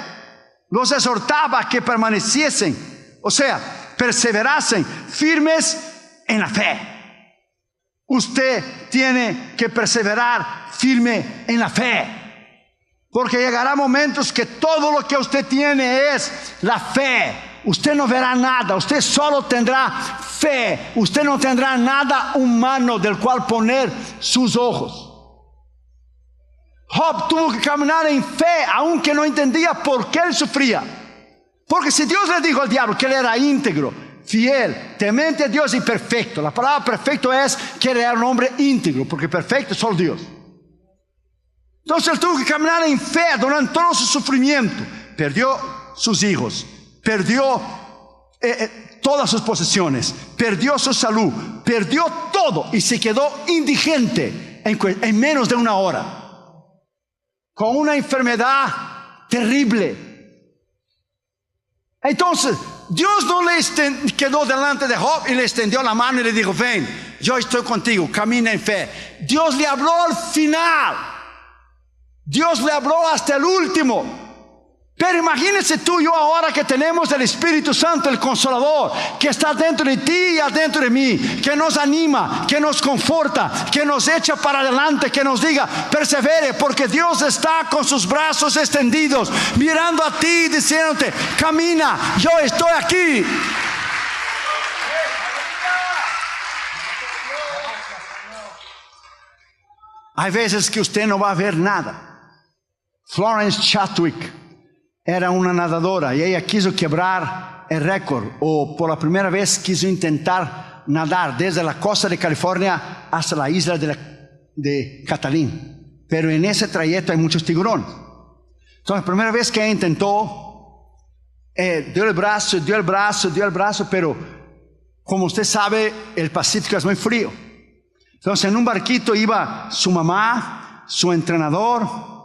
los exhortaba a que permaneciesen, o sea, perseverasen firmes en la fe. Usted tiene que perseverar firme en la fe, porque llegará momentos que todo lo que usted tiene es la fe. Usted no verá nada, usted solo tendrá fe. Usted no tendrá nada humano del cual poner sus ojos. Job tuvo que caminar en fe, aunque no entendía por qué él sufría. Porque si Dios le dijo al diablo que él era íntegro, fiel, temente a Dios y perfecto. La palabra perfecto es que él era un hombre íntegro, porque perfecto es solo Dios. Entonces él tuvo que caminar en fe durante todo su sufrimiento. Perdió sus hijos, perdió todas sus posesiones, perdió su salud, perdió todo y se quedó indigente en menos de una hora, con una enfermedad terrible. Entonces Dios no le quedó delante de Job y le extendió la mano y le dijo: ven, yo estoy contigo, camina en fe. Dios le habló al final. Dios le habló hasta el último. Pero imagínense tú y yo ahora que tenemos el Espíritu Santo, el Consolador, que está dentro de ti y adentro de mí, que nos anima, que nos conforta, que nos echa para adelante, que nos diga: persevere, porque Dios está con sus brazos extendidos, mirando a ti y diciéndote: camina, yo estoy aquí. Hay veces que usted no va a ver nada. Florence Chadwick era una nadadora y ella quiso quebrar el récord, o por la primera vez quiso intentar nadar desde la costa de California hasta la isla de Catalín. Pero en ese trayecto hay muchos tiburones. Entonces la primera vez que ella intentó, dio el brazo, pero como usted sabe, el Pacífico es muy frío. Entonces en un barquito iba su mamá, su entrenador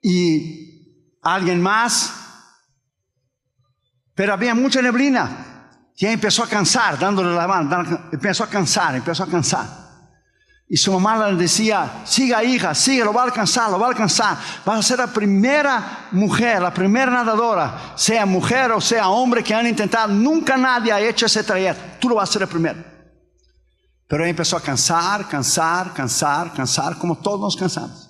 y alguien más, pero había mucha neblina y ella empezó a cansar, dándole la mano, empezó a cansar, y su mamá le decía: siga, hija, sigue, lo va a alcanzar, vas a ser la primera mujer, la primera nadadora, sea mujer o sea hombre, que han intentado. Nunca nadie ha hecho ese trayecto, tú lo vas a ser el primero. Pero ella empezó a cansar, como todos nos cansamos.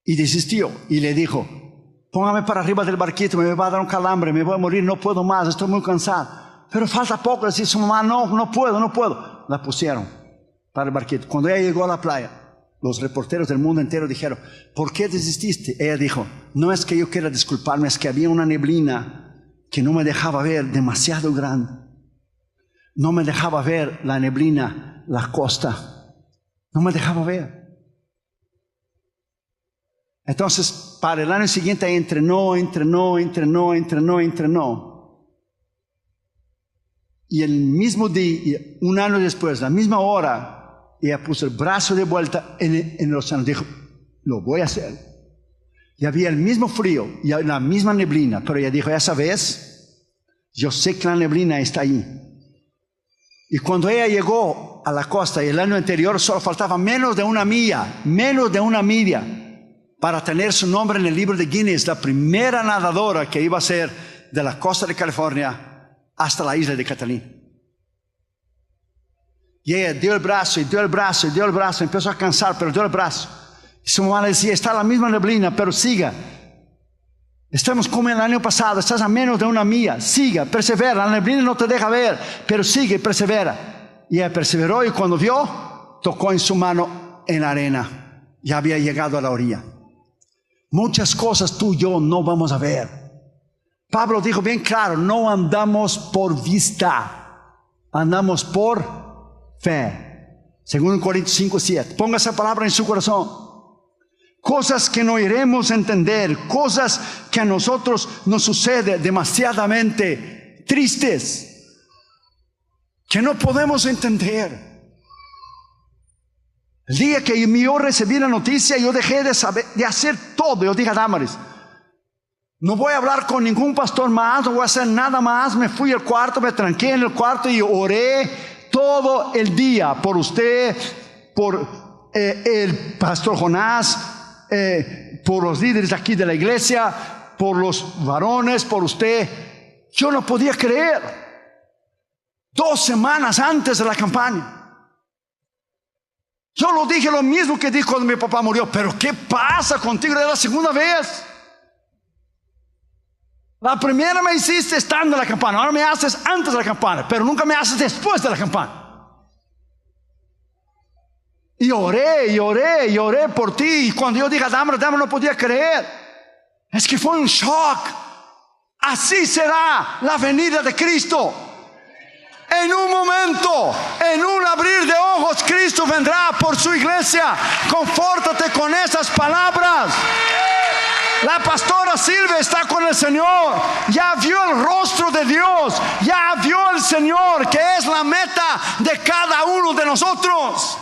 Y desistió y le dijo: póngame para arriba del barquito, me va a dar un calambre, me voy a morir, no puedo más, estoy muy cansado. Pero falta poco, decía su mamá: no puedo. La pusieron para el barquito. Cuando ella llegó a la playa, los reporteros del mundo entero dijeron: ¿por qué desististe? Ella dijo: no es que yo quiera disculparme, es que había una neblina que no me dejaba ver, demasiado grande. No me dejaba ver la neblina, la costa. No me dejaba ver. Entonces, para el año siguiente entrenó. Y el mismo día, un año después, la misma hora, ella puso el brazo de vuelta en el océano. Dijo: lo voy a hacer. Y había el mismo frío y la misma neblina, pero ella dijo: esa vez, yo sé que la neblina está ahí. Y cuando ella llegó a la costa, y el año anterior solo faltaba menos de una milla, para tener su nombre en el libro de Guinness, la primera nadadora que iba a ser de la costa de California hasta la isla de Catalín. Y ella dio el brazo, empezó a cansar, pero dio el brazo. Y su mamá le decía: está la misma neblina, pero siga. Estamos como el año pasado, estás a menos de una milla. Siga, persevera, la neblina no te deja ver, pero sigue, persevera. Y él perseveró y cuando vio, tocó en su mano en la arena. Ya había llegado a la orilla. Muchas cosas tú y yo no vamos a ver. Pablo dijo bien claro, no andamos por vista, andamos por fe. Según Corintios 5:7. Ponga esa palabra en su corazón. Cosas que no iremos a entender, cosas que a nosotros nos sucede demasiadamente tristes, que no podemos entender. El día que yo recibí la noticia, yo dejé de hacer todo. Yo dije a Damaris, no voy a hablar con ningún pastor más, no voy a hacer nada más. Me fui al cuarto, me tranqué en el cuarto y oré todo el día por usted, por el pastor Jonás, por los líderes aquí de la iglesia, por los varones, por usted. Yo no podía creer. 2 semanas antes de la campaña, yo lo dije lo mismo que dijo cuando mi papá murió. Pero ¿qué pasa contigo? Era la segunda vez. La primera me hiciste estando en la campaña, ahora me haces antes de la campaña, pero nunca me haces después de la campaña. Y oré por ti. Y cuando yo dije a Dama no podía creer. Es que fue un shock. Así será la venida de Cristo. En un momento, en un abrir de ojos, Cristo vendrá por su iglesia. Confórtate con esas palabras. La pastora Silvia está con el Señor. Ya vio el rostro de Dios. Ya vio el Señor, que es la meta de cada uno de nosotros.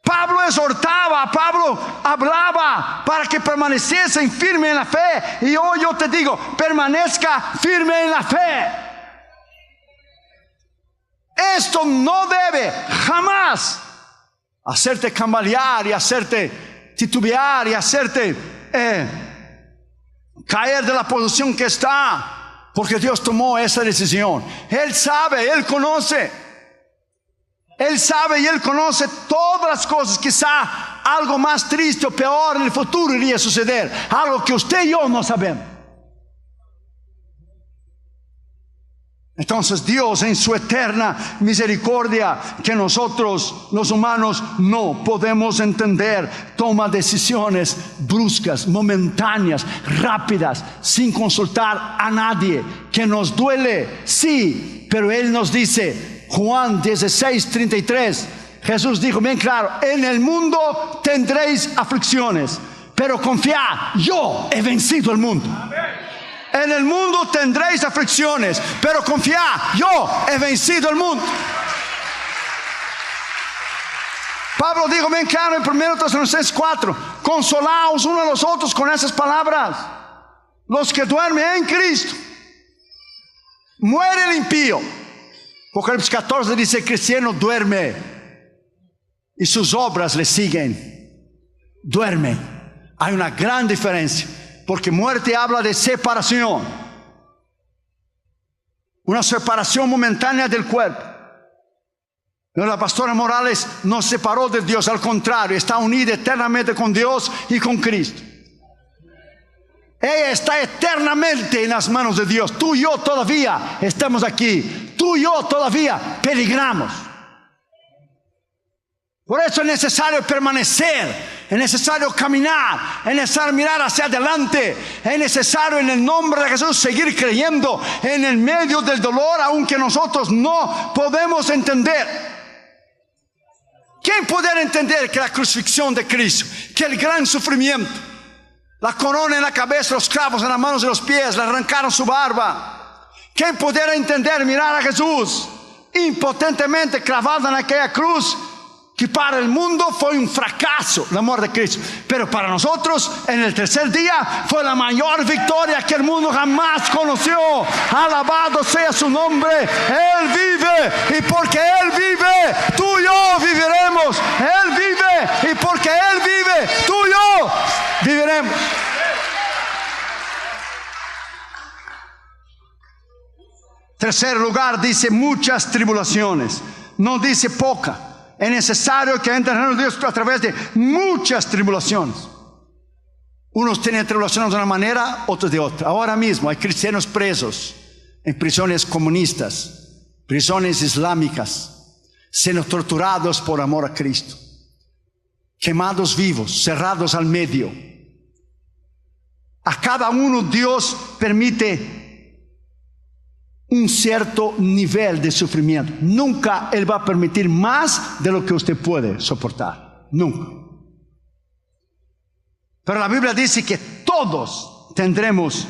Pablo exhortaba, Pablo hablaba para que permaneciesen firme en la fe. Y hoy yo te digo, permanezca firme en la fe. Esto no debe jamás hacerte cambalear y hacerte titubear y hacerte caer de la posición que está, porque Dios tomó esa decisión. Él sabe, Él conoce. Él sabe y Él conoce todas las cosas. Quizá algo más triste o peor en el futuro iría a suceder. Algo que usted y yo no sabemos. Entonces Dios, en su eterna misericordia, que nosotros los humanos no podemos entender, toma decisiones bruscas, momentáneas, rápidas, sin consultar a nadie. Que nos duele, sí, pero Él nos dice, Juan 16:33, Jesús dijo bien claro, en el mundo tendréis aflicciones, pero confiad, yo he vencido el mundo. En el mundo tendréis aflicciones, pero confiad, yo he vencido el mundo. Pablo dijo bien claro en 1 Tesalonicenses 4, consolaos unos a los otros con esas palabras. Los que duermen en Cristo, muere el impío. Apocalipsis 14 dice, el cristiano duerme y sus obras le siguen. Duerme. Hay una gran diferencia, porque muerte habla de separación, una separación momentánea del cuerpo. Pero la pastora Morales no se separó de Dios, al contrario, está unida eternamente con Dios y con Cristo. Ella está eternamente en las manos de Dios. Tú y yo todavía estamos aquí. Tú y yo todavía peligramos. Por eso es necesario permanecer, es necesario caminar, es necesario mirar hacia adelante, es necesario en el nombre de Jesús seguir creyendo en el medio del dolor, aunque nosotros no podemos entender. ¿Quién puede entender que la crucifixión de Cristo, que el gran sufrimiento, la corona en la cabeza, los clavos en las manos y los pies, le arrancaron su barba? ¿Quién pudiera entender, mirar a Jesús impotentemente clavado en aquella cruz, que para el mundo fue un fracaso la muerte de Cristo, pero para nosotros en el tercer día fue la mayor victoria que el mundo jamás conoció? Alabado sea su nombre. Él vive, y porque Él vive, tú y yo viviremos. Él vive, y porque Él vive, tú y yo viviremos. Tercer lugar, dice muchas tribulaciones, no dice poca. Es necesario que entre en Dios a través de muchas tribulaciones. Unos tienen tribulaciones de una manera, otros de otra. Ahora mismo hay cristianos presos en prisiones comunistas, prisiones islámicas, siendo torturados por amor a Cristo, quemados vivos, cerrados al medio. A cada uno Dios permite un cierto nivel de sufrimiento. Nunca Él va a permitir más de lo que usted puede soportar. Nunca. Pero la Biblia dice que todos tendremos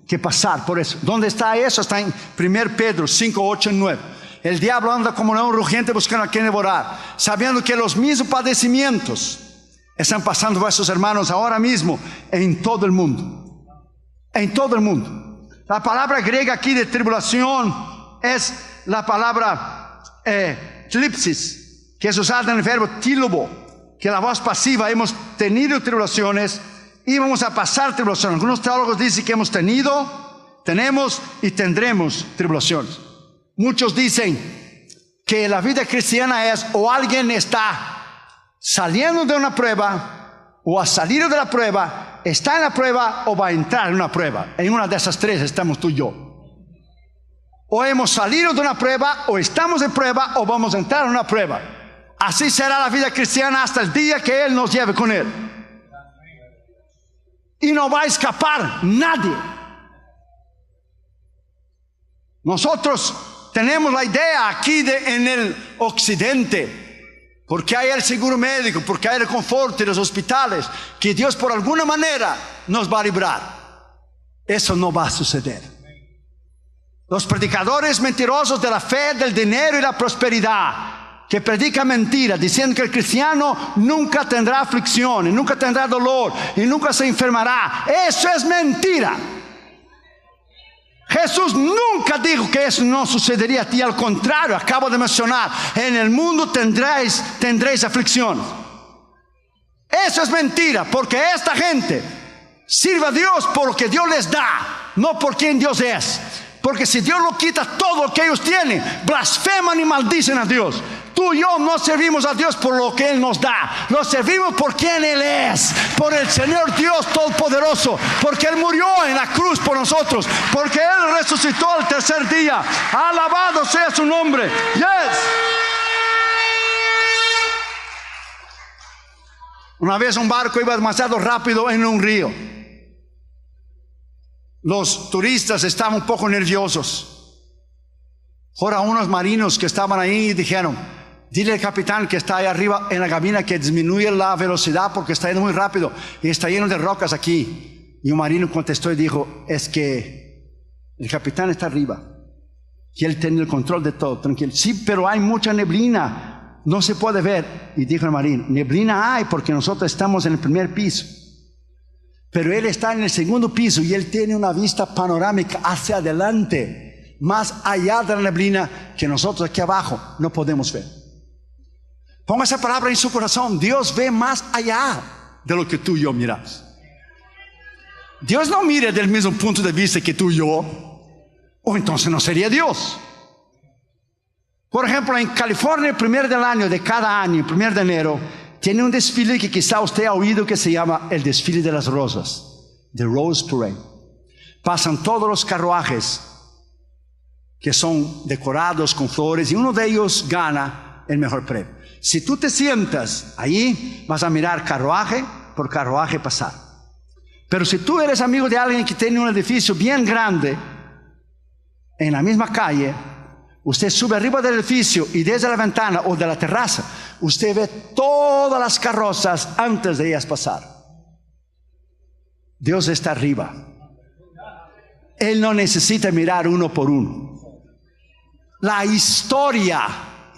que pasar por eso. ¿Dónde está eso? Está en 1 Pedro 5, 8 y 9. El diablo anda como león rugiente buscando a quien devorar, sabiendo que los mismos padecimientos están pasando a vuestros hermanos ahora mismo en todo el mundo. En todo el mundo. La palabra griega aquí de tribulación es la palabra tlipsis, que es usada en el verbo tílobo, que la voz pasiva. Hemos tenido tribulaciones y vamos a pasar tribulaciones. Algunos teólogos dicen que hemos tenido, tenemos y tendremos tribulaciones. Muchos dicen que la vida cristiana es o alguien está saliendo de una prueba, o ha salido de la prueba, está en la prueba o va a entrar en una prueba. En una de esas tres estamos tú y yo. O hemos salido de una prueba, o estamos en prueba, o vamos a entrar en una prueba. Así será la vida cristiana hasta el día que Él nos lleve con Él. Y no va a escapar nadie. Nosotros tenemos la idea aquí en el occidente, porque hay el seguro médico, porque hay el confort de los hospitales, que Dios por alguna manera nos va a librar. Eso no va a suceder. Los predicadores mentirosos de la fe, del dinero y la prosperidad, que predican mentira, diciendo que el cristiano nunca tendrá aflicción, y nunca tendrá dolor, y nunca se enfermará. Eso es mentira. Jesús nunca dijo que eso no sucedería a ti. Al contrario, acabo de mencionar, en el mundo tendréis aflicción. Eso es mentira, porque esta gente sirve a Dios por lo que Dios les da, no por quien Dios es. Porque si Dios lo quita todo lo que ellos tienen, blasfeman y maldicen a Dios. Tú y yo no servimos a Dios por lo que Él nos da, lo servimos por quien Él es, por el Señor Dios Todopoderoso, porque Él murió en la cruz por nosotros, porque Él resucitó al tercer día. Alabado sea su nombre. Yes. Una vez un barco iba demasiado rápido en un río. Los turistas estaban un poco nerviosos. Ahora unos marinos que estaban ahí dijeron: dile al capitán que está ahí arriba en la cabina que disminuye la velocidad porque está yendo muy rápido y está lleno de rocas aquí. Y un marino contestó y dijo: es que el capitán está arriba y él tiene el control de todo, tranquilo. Sí, pero hay mucha neblina, no se puede ver. Y dijo el marino: neblina hay porque nosotros estamos en el primer piso, pero él está en el segundo piso y él tiene una vista panorámica hacia adelante, más allá de la neblina, que nosotros aquí abajo no podemos ver. Ponga esa palabra en su corazón. Dios ve más allá de lo que tú y yo miramos. Dios no mira del mismo punto de vista que tú y yo, o entonces no sería Dios. Por ejemplo, en California, el primero del año de cada año, el 1 de enero, tiene un desfile que quizá usted ha oído, que se llama el desfile de las rosas, The Rose Parade. Pasan todos los carruajes que son decorados con flores y uno de ellos gana el mejor premio. Si tú te sientas ahí, vas a mirar carruaje por carruaje pasar. Pero si tú eres amigo de alguien que tiene un edificio bien grande en la misma calle, usted sube arriba del edificio y desde la ventana o de la terraza, usted ve todas las carrozas antes de ellas pasar. Dios está arriba. Él no necesita mirar uno por uno. La historia,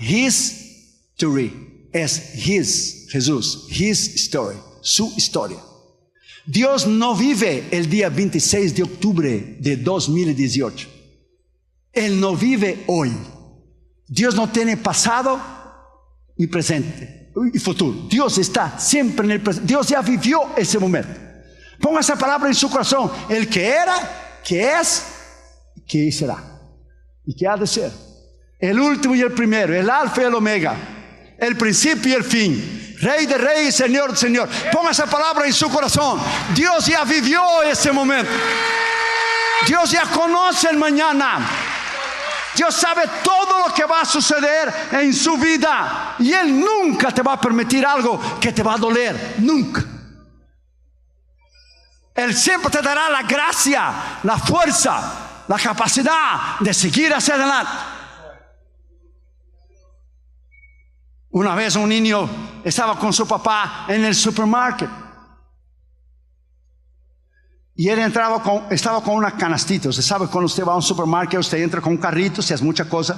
history, es Jesús, his story, su historia. Dios no vive el día 26 de octubre de 2018. Él no vive hoy. Dios no tiene pasado y presente y futuro. Dios está siempre en el presente. Dios ya vivió ese momento. Ponga esa palabra en su corazón. El que era, que es, que será y que ha de ser. El último y el primero, el alfa y el omega, el principio y el fin, Rey de reyes, Señor de señor. Ponga esa palabra en su corazón. Dios ya vivió ese momento. Dios ya conoce el mañana. Dios sabe todo lo que va a suceder en su vida. Y Él nunca te va a permitir algo que te va a doler. Nunca. Él siempre te dará la gracia, la fuerza, la capacidad de seguir hacia adelante. Una vez un niño estaba con su papá en el supermercado. Y él estaba con una canastita. Usted sabe, cuando usted va a un supermercado, usted entra con un carrito, si hace mucha cosa,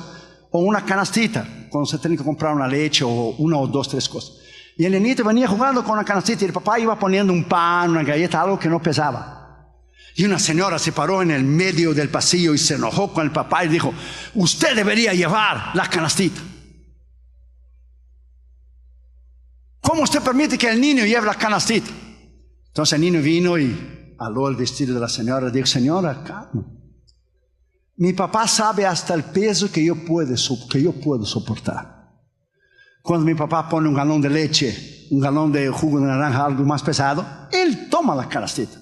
o una canastita, cuando usted tiene que comprar una leche o una o dos, tres cosas. Y el niñito venía jugando con una canastita y el papá iba poniendo un pan, una galleta, algo que no pesaba. Y una señora se paró en el medio del pasillo y se enojó con el papá y dijo: usted debería llevar la canastita. ¿Cómo usted permite que el niño lleve la canastita? Entonces el niño vino y aló el vestido de la señora y dijo: señora, calma. Mi papá sabe hasta el peso que yo puedo soportar. Cuando mi papá pone un galón de leche, un galón de jugo de naranja, algo más pesado, él toma la canastita.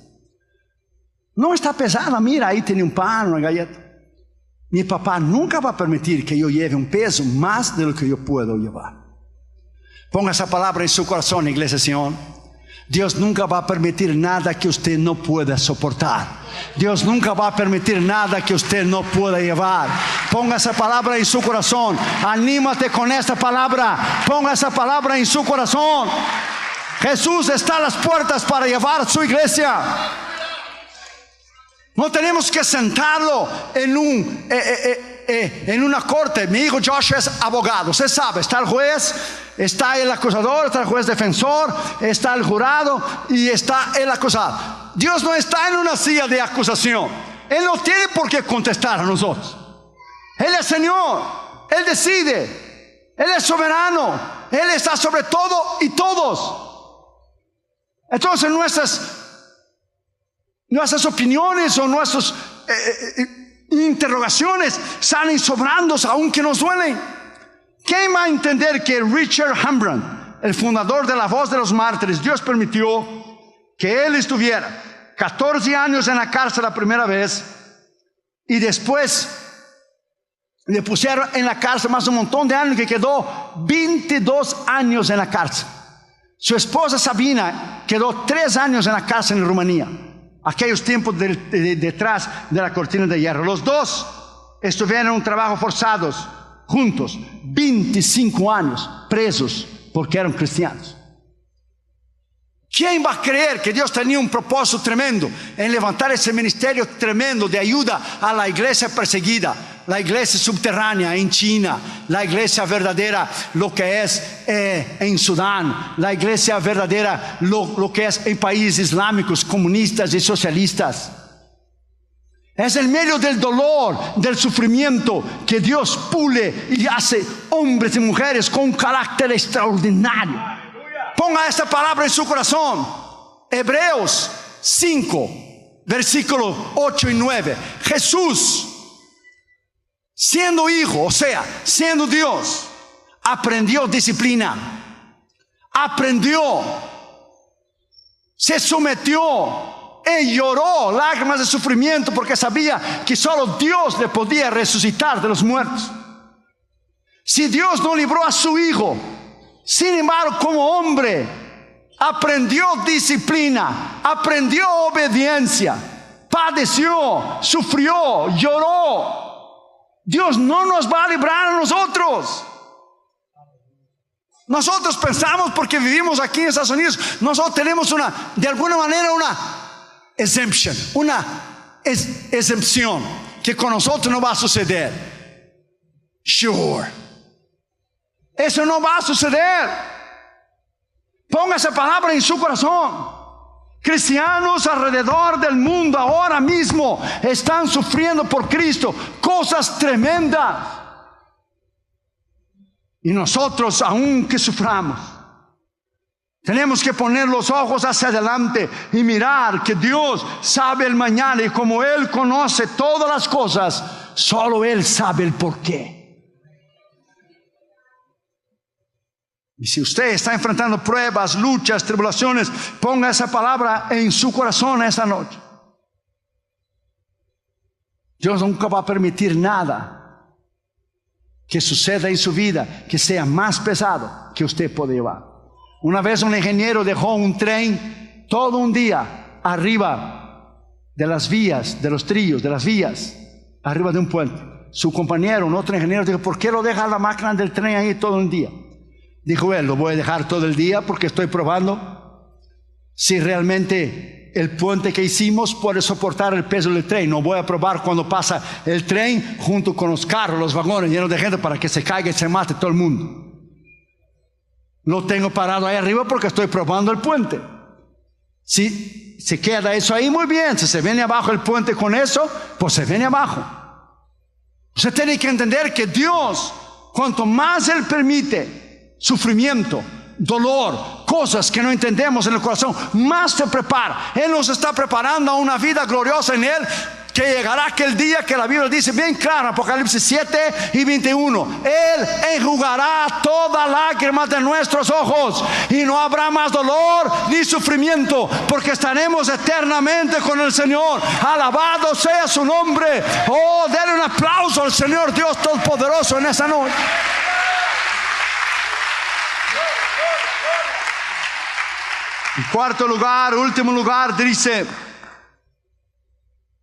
No está pesada, mira, ahí tiene un pan, una galleta. Mi papá nunca va a permitir que yo lleve un peso más de lo que yo puedo llevar. Ponga esa palabra en su corazón, Iglesia Sion. Dios nunca va a permitir nada que usted no pueda soportar. Dios nunca va a permitir nada que usted no pueda llevar. Ponga esa palabra en su corazón. Anímate con esta palabra. Ponga esa palabra en su corazón. Jesús está a las puertas para llevar su iglesia. No tenemos que sentarlo en una corte. Mi hijo Joshua es abogado. Usted sabe, está el juez, está el acusador, está el juez defensor, está el jurado y está el acusado. Dios no está en una silla de acusación. Él no tiene por qué contestar a nosotros. Él es Señor. Él decide. Él es soberano. Él está sobre todo y todos. Entonces nuestras opiniones o nuestras interrogaciones salen sobrando aunque nos duelen. ¿Quién va a entender que Richard Hambron, el fundador de La Voz de los Mártires, Dios permitió que él estuviera 14 años en la cárcel la primera vez y después le pusieron en la cárcel más un montón de años, que quedó 22 años en la cárcel? Su esposa Sabina quedó 3 años en la cárcel en Rumanía, aquellos tiempos detrás de la cortina de hierro. Los dos estuvieron en un trabajo forzados juntos, 25 años presos porque eran cristianos. ¿Quién va a creer que Dios tenía un propósito tremendo en levantar ese ministerio tremendo de ayuda a la iglesia perseguida, la iglesia subterránea en China, la iglesia verdadera lo que es en Sudán, la iglesia verdadera lo que es en países islámicos, comunistas y socialistas? Es en medio del dolor, del sufrimiento, que Dios pule y hace hombres y mujeres con un carácter extraordinario. Ponga esta palabra en su corazón. Hebreos 5, versículos 8 y 9. Jesús, siendo hijo, o sea, siendo Dios, aprendió disciplina, aprendió, se sometió y lloró lágrimas de sufrimiento porque sabía que solo Dios le podía resucitar de los muertos. Si Dios no libró a su hijo, sin embargo, como hombre, aprendió disciplina, aprendió obediencia, padeció, sufrió, lloró. Dios no nos va a librar a nosotros. Nosotros pensamos, porque vivimos aquí en Estados Unidos, nosotros tenemos de alguna manera una exemption, una excepción, que con nosotros no va a suceder. Sure. Eso no va a suceder. Ponga esa palabra en su corazón. Cristianos alrededor del mundo ahora mismo están sufriendo por Cristo cosas tremendas. Y nosotros, aunque suframos, tenemos que poner los ojos hacia adelante y mirar que Dios sabe el mañana, y como Él conoce todas las cosas, solo Él sabe el porqué. Y si usted está enfrentando pruebas, luchas, tribulaciones, ponga esa palabra en su corazón esta noche. Dios nunca va a permitir nada que suceda en su vida que sea más pesado que usted puede llevar. Una vez un ingeniero dejó un tren todo un día arriba de las vías, de los trillos, de las vías, arriba de un puente. Su compañero, un otro ingeniero, dijo: ¿por qué lo deja la máquina del tren ahí todo un día? Dijo él: lo voy a dejar todo el día porque estoy probando si realmente el puente que hicimos puede soportar el peso del tren. No voy a probar cuando pasa el tren junto con los carros, los vagones llenos de gente para que se caiga y se mate todo el mundo. Lo tengo parado ahí arriba porque estoy probando el puente. Si se queda eso ahí, muy bien. Si se viene abajo el puente con eso, pues se viene abajo. Usted tiene que entender que Dios, cuanto más Él permite sufrimiento, dolor, cosas que no entendemos en el corazón, más se prepara. Él nos está preparando a una vida gloriosa en Él, que llegará aquel día que la Biblia dice bien claro, Apocalipsis 7:21, Él enjugará toda lágrima de nuestros ojos y no habrá más dolor ni sufrimiento, porque estaremos eternamente con el Señor. Alabado sea su nombre. Oh, denle un aplauso al Señor Dios Todopoderoso en esa noche. En cuarto lugar, último lugar, dice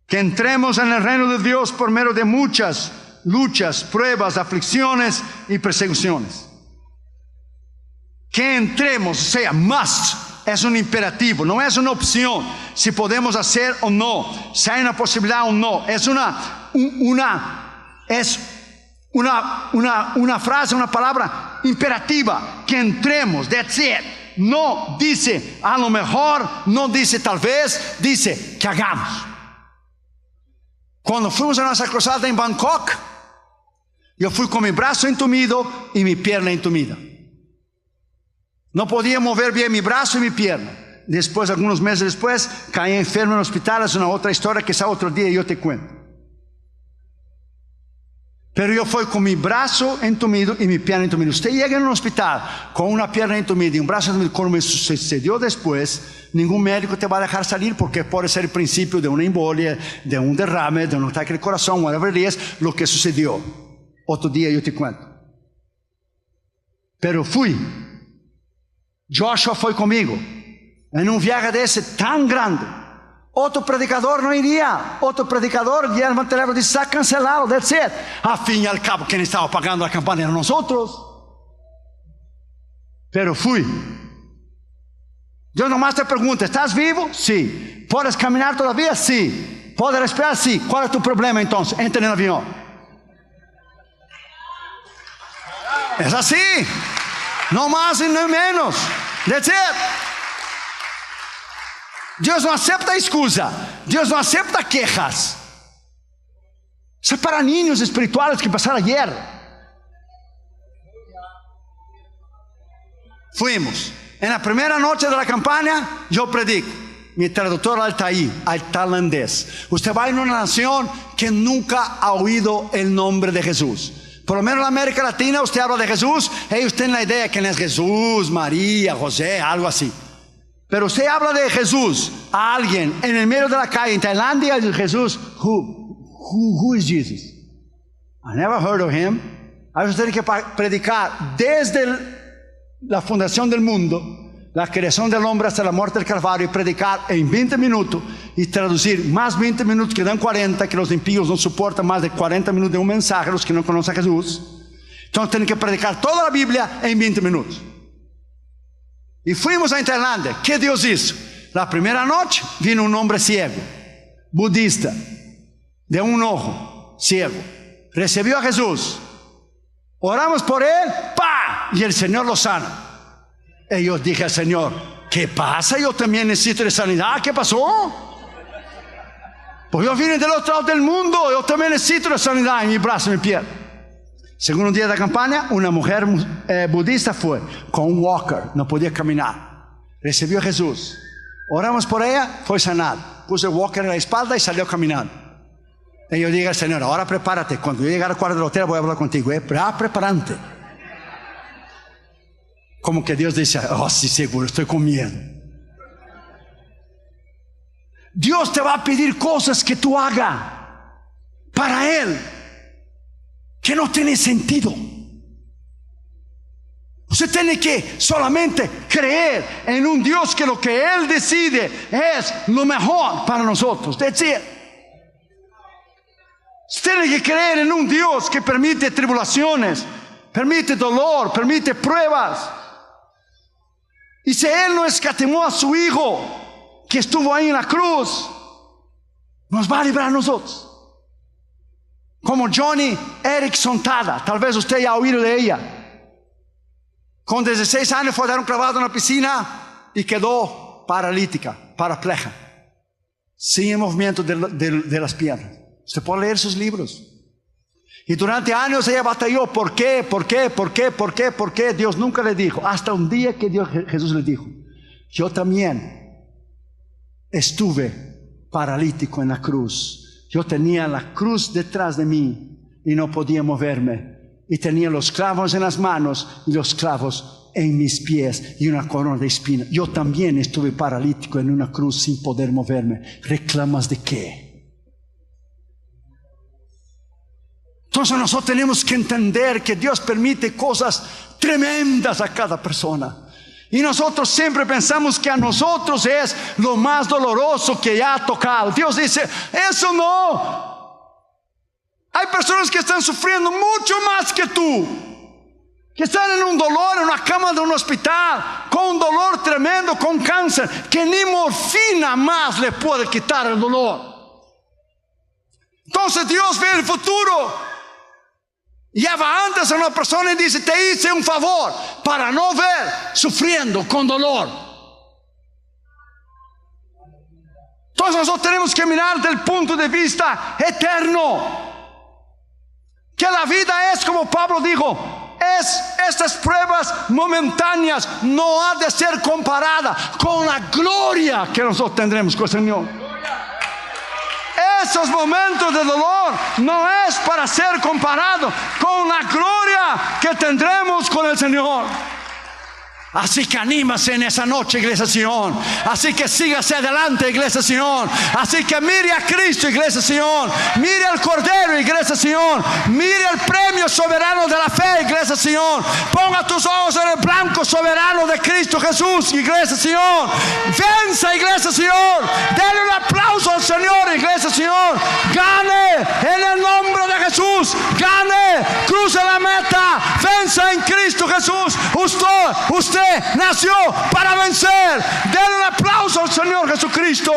que entremos en el reino de Dios por medio de muchas luchas, pruebas, aflicciones y persecuciones. Que entremos, o sea, must, es un imperativo, no es una opción si podemos hacer o no, si hay una posibilidad o no. Es una frase, una palabra imperativa, que entremos, that's it. No dice a lo mejor, no dice tal vez, dice que hagamos. Cuando fuimos a nuestra cruzada en Bangkok, yo fui con mi brazo entumido y mi pierna entumida. No podía mover bien mi brazo y mi pierna. Después, algunos meses después, caí enfermo en el hospital. Es una otra historia que esa otro día yo te cuento. Pero yo fui con mi brazo entumido y mi pierna entumida. Usted llega en un hospital con una pierna entumida y un brazo entumido, como me sucedió después, ningún médico te va a dejar salir, porque puede ser el principio de una embolia, de un derrame, de un ataque del corazón, whatever it is, lo que sucedió. Otro día yo te cuento. Pero fui. Joshua fue conmigo en un viaje de ese tan grande. Otro predicador no iría. Otro predicador, Guillermo Telero, dice: está cancelado, that's it. A fin y al cabo, quien estaba pagando la campaña eran nosotros. Pero fui. Yo nomás te pregunto: ¿estás vivo? Sí. ¿Puedes caminar todavía? Sí. ¿Puedes respirar? Sí. ¿Cuál es tu problema entonces? Entra en el avión. Es así. No más y no menos. That's it. Dios no acepta excusa. Dios no acepta quejas. Eso es para niños espirituales que pasaron ayer. Fuimos. En la primera noche de la campaña, yo predico. Mi traductor al tailandés. Usted va en una nación que nunca ha oído el nombre de Jesús. Por lo menos en América Latina, usted habla de Jesús, ellos tienen la idea de quién es Jesús, María, José, algo así. Pero usted habla de Jesús a alguien en el medio de la calle en Tailandia, y Jesús, who is Jesus? I never heard of him. A veces tiene que predicar desde la fundación del mundo, la creación del hombre hasta la muerte del Calvario, y predicar en 20 minutos y traducir más 20 minutos que dan 40, que los impíos no soportan más de 40 minutos de un mensaje, los que no conocen a Jesús. Entonces tienen que predicar toda la Biblia en 20 minutos. Y fuimos a Tailandia. ¿Qué Dios hizo? La primera noche vino un hombre ciego, budista, de un ojo, ciego. Recibió a Jesús. Oramos por él, ¡pa! Y el Señor lo sana. Y yo dije al Señor: ¿qué pasa? Yo también necesito de sanidad. ¿Qué pasó? Pues yo vine del otro lado del mundo. Yo también necesito de sanidad en mi brazo y mi piel. Segundo día de la campaña, una mujer budista fue con un walker, no podía caminar. Recibió a Jesús. Oramos por ella, fue sanada. Puso el walker en la espalda y salió caminando. Y yo dije al Señor: ahora prepárate. Cuando yo llegue al cuarto del hotel voy a hablar contigo. Preparante. Como que Dios dice, oh sí, seguro, estoy con miedo. Dios te va a pedir cosas que tú hagas para Él, que no tiene sentido. Usted tiene que solamente creer en un Dios que lo que Él decide es lo mejor para nosotros. Es decir, usted tiene que creer en un Dios que permite tribulaciones, permite dolor, permite pruebas. Y si Él no escatimó a su Hijo que estuvo ahí en la cruz, nos va a librar a nosotros. Como Johnny Erickson Tada, tal vez usted ya ha oído de ella. Con 16 años fue a dar un clavado en la piscina y quedó paralítica, parapleja, sin movimiento de las piernas. Usted puede leer sus libros. Y durante años ella batalló. ¿Por qué? ¿Por qué? ¿Por qué? ¿Por qué? ¿Por qué? Dios nunca le dijo. Hasta un día que Jesús le dijo: yo también estuve paralítico en la cruz. Yo tenía la cruz detrás de mí y no podía moverme. Y tenía los clavos en las manos y los clavos en mis pies y una corona de espinas. Yo también estuve paralítico en una cruz sin poder moverme. ¿Reclamas de qué? Entonces nosotros tenemos que entender que Dios permite cosas tremendas a cada persona. Y nosotros siempre pensamos que a nosotros es lo más doloroso que ya ha tocado. Dios dice, eso no. Hay personas que están sufriendo mucho más que tú, que están en un dolor, en una cama de un hospital, con un dolor tremendo, con cáncer, que ni morfina más le puede quitar el dolor. Entonces Dios ve el futuro, ya va antes a una persona y dice, te hice un favor para no ver sufriendo con dolor. Entonces nosotros tenemos que mirar del punto de vista eterno, que la vida es, como Pablo dijo, estas pruebas momentáneas no ha de ser comparada con la gloria que nosotros tendremos con el Señor. Esos momentos de dolor no es para ser comparado con la gloria que tendremos con el Señor. Así que anímase en esa noche, Iglesia Sion. Así que sígase adelante, Iglesia Sion. Así que mire a Cristo, Iglesia Sion. Mire al Cordero, Iglesia Sion. Mire el premio soberano de la fe, Iglesia Sion. Ponga tus ojos en el blanco soberano de Cristo Jesús, Iglesia Sion. Venza, Iglesia Sion. Denle un aplauso al Señor, Iglesia Sion. Gane en el nombre de Jesús. Gane, cruce la meta. Venza en Cristo Jesús. Usted nació para vencer. Denle un aplauso al Señor Jesucristo.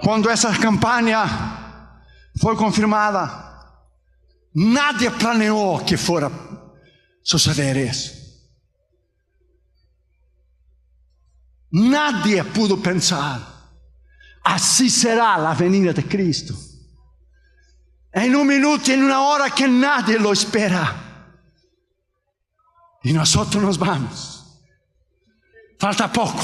Cuando esa campaña fue confirmada, nadie planeó que fuera a suceder eso. Nadie pudo pensar, así será la venida de Cristo. En un minuto, en una hora que nadie lo espera. Y nosotros nos vamos. Falta poco.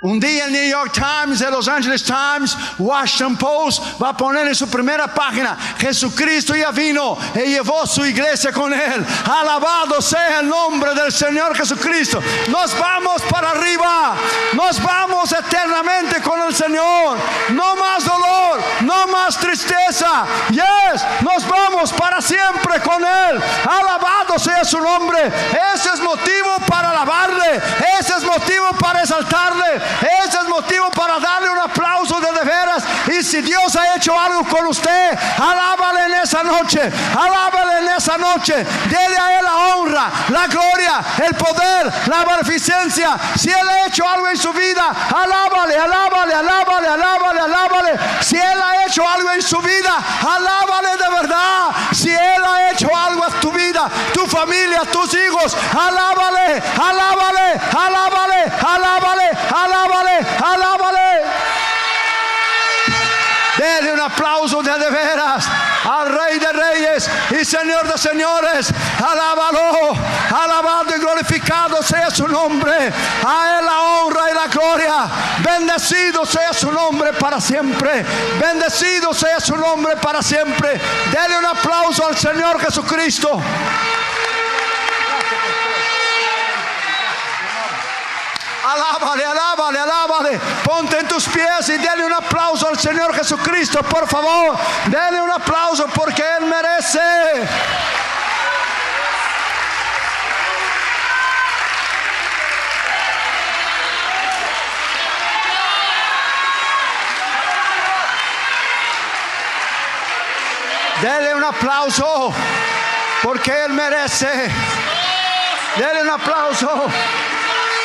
Un día el New York Times, el Los Angeles Times, Washington Post va a poner en su primera página: Jesucristo ya vino y llevó su iglesia con él. Alabado sea el nombre del Señor Jesucristo. Nos vamos para arriba. Nos vamos eternamente con el Señor. No más dolor, no más tristeza. Yes, nos vamos para siempre con él. Alabado sea su nombre. Ese es motivo para alabarle. Ese es motivo para exaltarle. Ese es motivo para darle un aplauso de veras. Y si Dios ha hecho algo con usted, alábale en esa noche. Alábale en esa noche. Dele a él la honra, la gloria, el poder, la beneficencia. Si él ha hecho algo en su vida, alábale, alábale, alábale, alábale, alábale. Si él ha hecho algo en su vida, alábale de verdad. Si él ha hecho algo en tu vida, tu familia, tus hijos, alábale, alábale, alábale, alábale, alábale, alábale. Dele un aplauso de veras al Rey de Reyes y y Señor de señores. Alábalo, alabado y glorificado sea su nombre. A Él la honra y la gloria. Bendecido sea su nombre para siempre. Bendecido sea su nombre para siempre. Dele un aplauso al Señor Jesucristo. Alábale, alábale, alábale. Ponte en tus pies y dale un aplauso al Señor Jesucristo, por favor. Dale un aplauso porque Él merece. Dele un aplauso porque Él merece. Dele un aplauso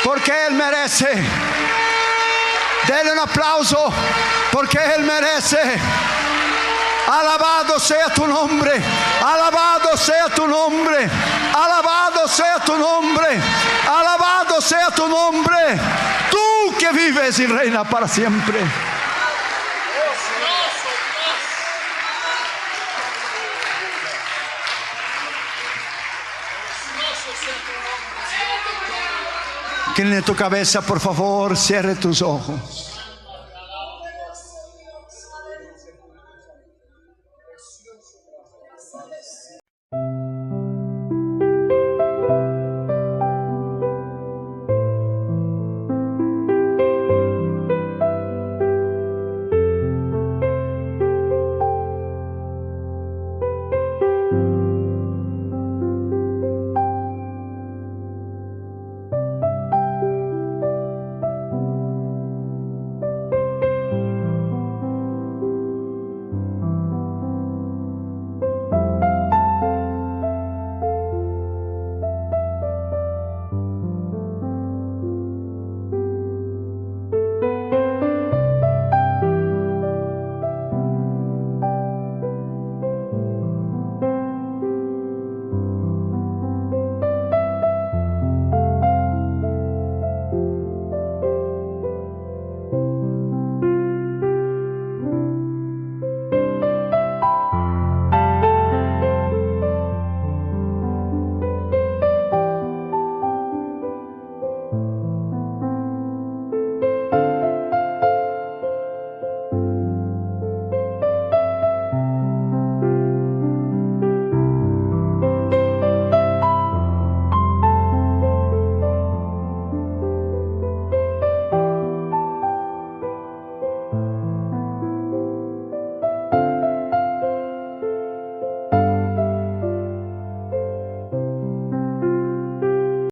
porque Él merece. Dele un aplauso porque Él merece. Alabado sea tu nombre. Alabado sea tu nombre. Alabado sea tu nombre. Alabado sea tu nombre. Tú que vives y reinas para siempre. Incline tu cabeza, por favor, cierre tus ojos.